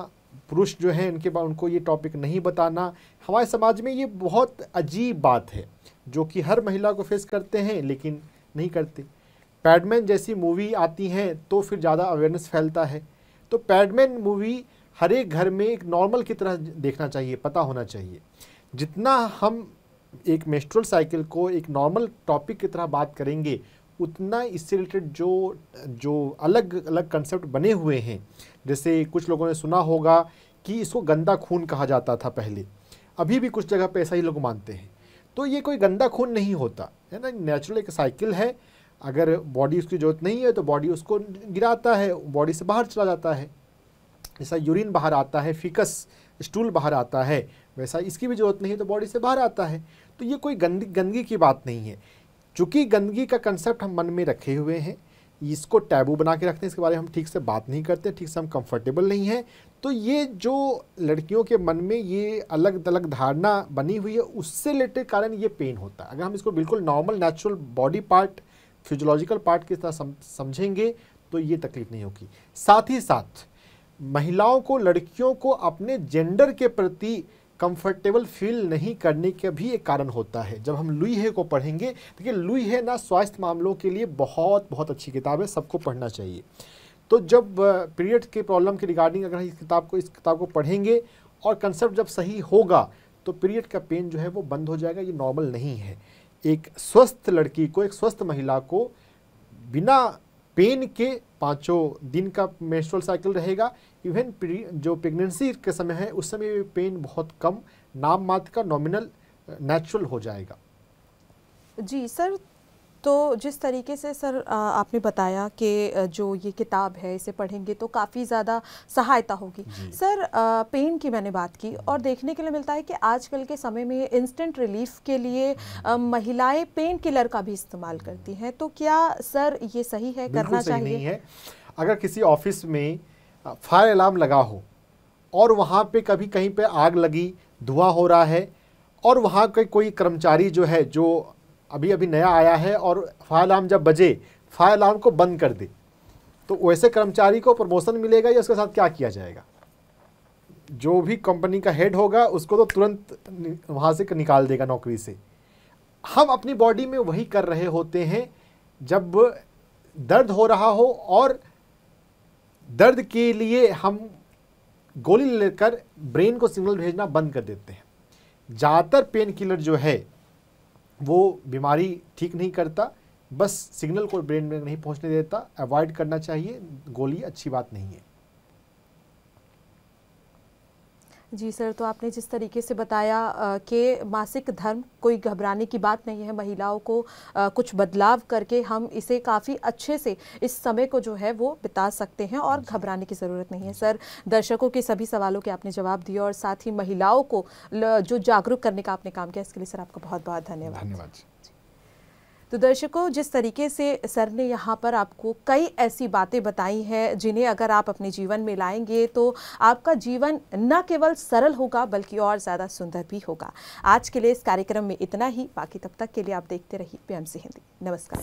पुरुष जो हैं उनको ये टॉपिक नहीं बताना, हमारे समाज में ये बहुत अजीब बात है जो कि हर महिला को फेस करते हैं लेकिन नहीं करते। पैडमैन जैसी मूवी आती हैं तो फिर ज़्यादा अवेयरनेस फैलता है। तो पैडमैन मूवी हर एक घर में एक नॉर्मल की तरह देखना चाहिए, पता होना चाहिए। जितना हम एक मेंस्ट्रुअल साइकिल को एक नॉर्मल टॉपिक की तरह बात करेंगे, उतना इससे रिलेटेड जो अलग अलग कंसेप्ट बने हुए हैं, जैसे कुछ लोगों ने सुना होगा कि इसको गंदा खून कहा जाता था पहले, अभी भी कुछ जगह पे ऐसा ही लोग मानते हैं। तो ये कोई गंदा खून नहीं होता है ना, नेचुरल एक साइकिल है। अगर बॉडी उसकी ज़रूरत नहीं है तो बॉडी उसको गिराता है, बॉडी से बाहर चला जाता है। जैसा यूरिन बाहर आता है, फिकस स्टूल बाहर आता है, वैसा इसकी भी ज़रूरत नहीं है तो बॉडी से बाहर आता है। तो ये कोई गंदगी की बात नहीं है। चूँकि गंदगी का कंसेप्ट हम मन में रखे हुए हैं, इसको टैबू बना के रखते हैं, इसके बारे में हम ठीक से बात नहीं करते, ठीक से हम कंफर्टेबल नहीं हैं, तो ये जो लड़कियों के मन में ये अलग अलग धारणा बनी हुई है, उससे रिलेटेड कारण ये पेन होता है। अगर हम इसको बिल्कुल normal natural body part, physiological part की तरह समझेंगे तो ये तकलीफ नहीं होगी। साथ ही साथ महिलाओं को, लड़कियों को अपने जेंडर के प्रति कंफर्टेबल फील नहीं करने का भी एक कारण होता है। जब हम लुई हे को पढ़ेंगे, देखिए लुई हे ना स्वास्थ्य मामलों के लिए बहुत बहुत अच्छी किताब है, सबको पढ़ना चाहिए। तो जब पीरियड के प्रॉब्लम के रिगार्डिंग अगर इस किताब को पढ़ेंगे और कंसेप्ट जब सही होगा तो पीरियड का पेन जो है वो बंद हो जाएगा। ये नॉर्मल नहीं है। एक स्वस्थ लड़की को, एक स्वस्थ महिला को बिना पेन के 5 दिन का मेंस्ट्रुअल साइकिल रहेगा। इवन जो प्रेगनेंसी के समय है उस समय पेन बहुत कम, नाम मात्र का, नॉमिनल, नेचुरल हो जाएगा। जी सर, तो जिस तरीके से सर आपने बताया कि जो ये किताब है इसे पढ़ेंगे तो काफ़ी ज़्यादा सहायता होगी। सर पेन की मैंने बात की और देखने के लिए मिलता है कि आजकल के समय में इंस्टेंट रिलीफ के लिए महिलाएं पेन किलर का भी इस्तेमाल करती हैं, तो क्या सर ये सही है, करना चाहिए? नहीं है। अगर किसी ऑफिस में फायर अलार्म लगा हो और वहाँ पे कभी कहीं पे आग लगी, धुआं हो रहा है और वहाँ के कोई कर्मचारी जो है, जो अभी अभी नया आया है और फायर अलार्म जब बजे फायर अलार्म को बंद कर दे, तो वैसे कर्मचारी को प्रमोशन मिलेगा या उसके साथ क्या किया जाएगा? जो भी कंपनी का हेड होगा उसको तो तुरंत वहाँ से निकाल देगा नौकरी से। हम अपनी बॉडी में वही कर रहे होते हैं जब दर्द हो रहा हो और दर्द के लिए हम गोली लेकर ब्रेन को सिग्नल भेजना बंद कर देते हैं। ज़्यादातर पेन किलर जो है वो बीमारी ठीक नहीं करता, बस सिग्नल को ब्रेन में नहीं पहुंचने देता। अवॉइड करना चाहिए, गोली अच्छी बात नहीं है। जी सर, तो आपने जिस तरीके से बताया कि मासिक धर्म कोई घबराने की बात नहीं है, महिलाओं को कुछ बदलाव करके हम इसे काफ़ी अच्छे से इस समय को जो है वो बिता सकते हैं और घबराने की ज़रूरत नहीं है। सर, दर्शकों के सभी सवालों के आपने जवाब दिए और साथ ही महिलाओं को जो जागरूक करने का आपने काम किया, इसके लिए सर आपका बहुत बहुत धन्यवाद। धन्यवाद। तो दर्शकों, जिस तरीके से सर ने यहाँ पर आपको कई ऐसी बातें बताई हैं जिन्हें अगर आप अपने जीवन में लाएंगे तो आपका जीवन न केवल सरल होगा बल्कि और ज़्यादा सुंदर भी होगा। आज के लिए इस कार्यक्रम में इतना ही, बाकी तब तक के लिए आप देखते रहिए PMC हिंदी। नमस्कार।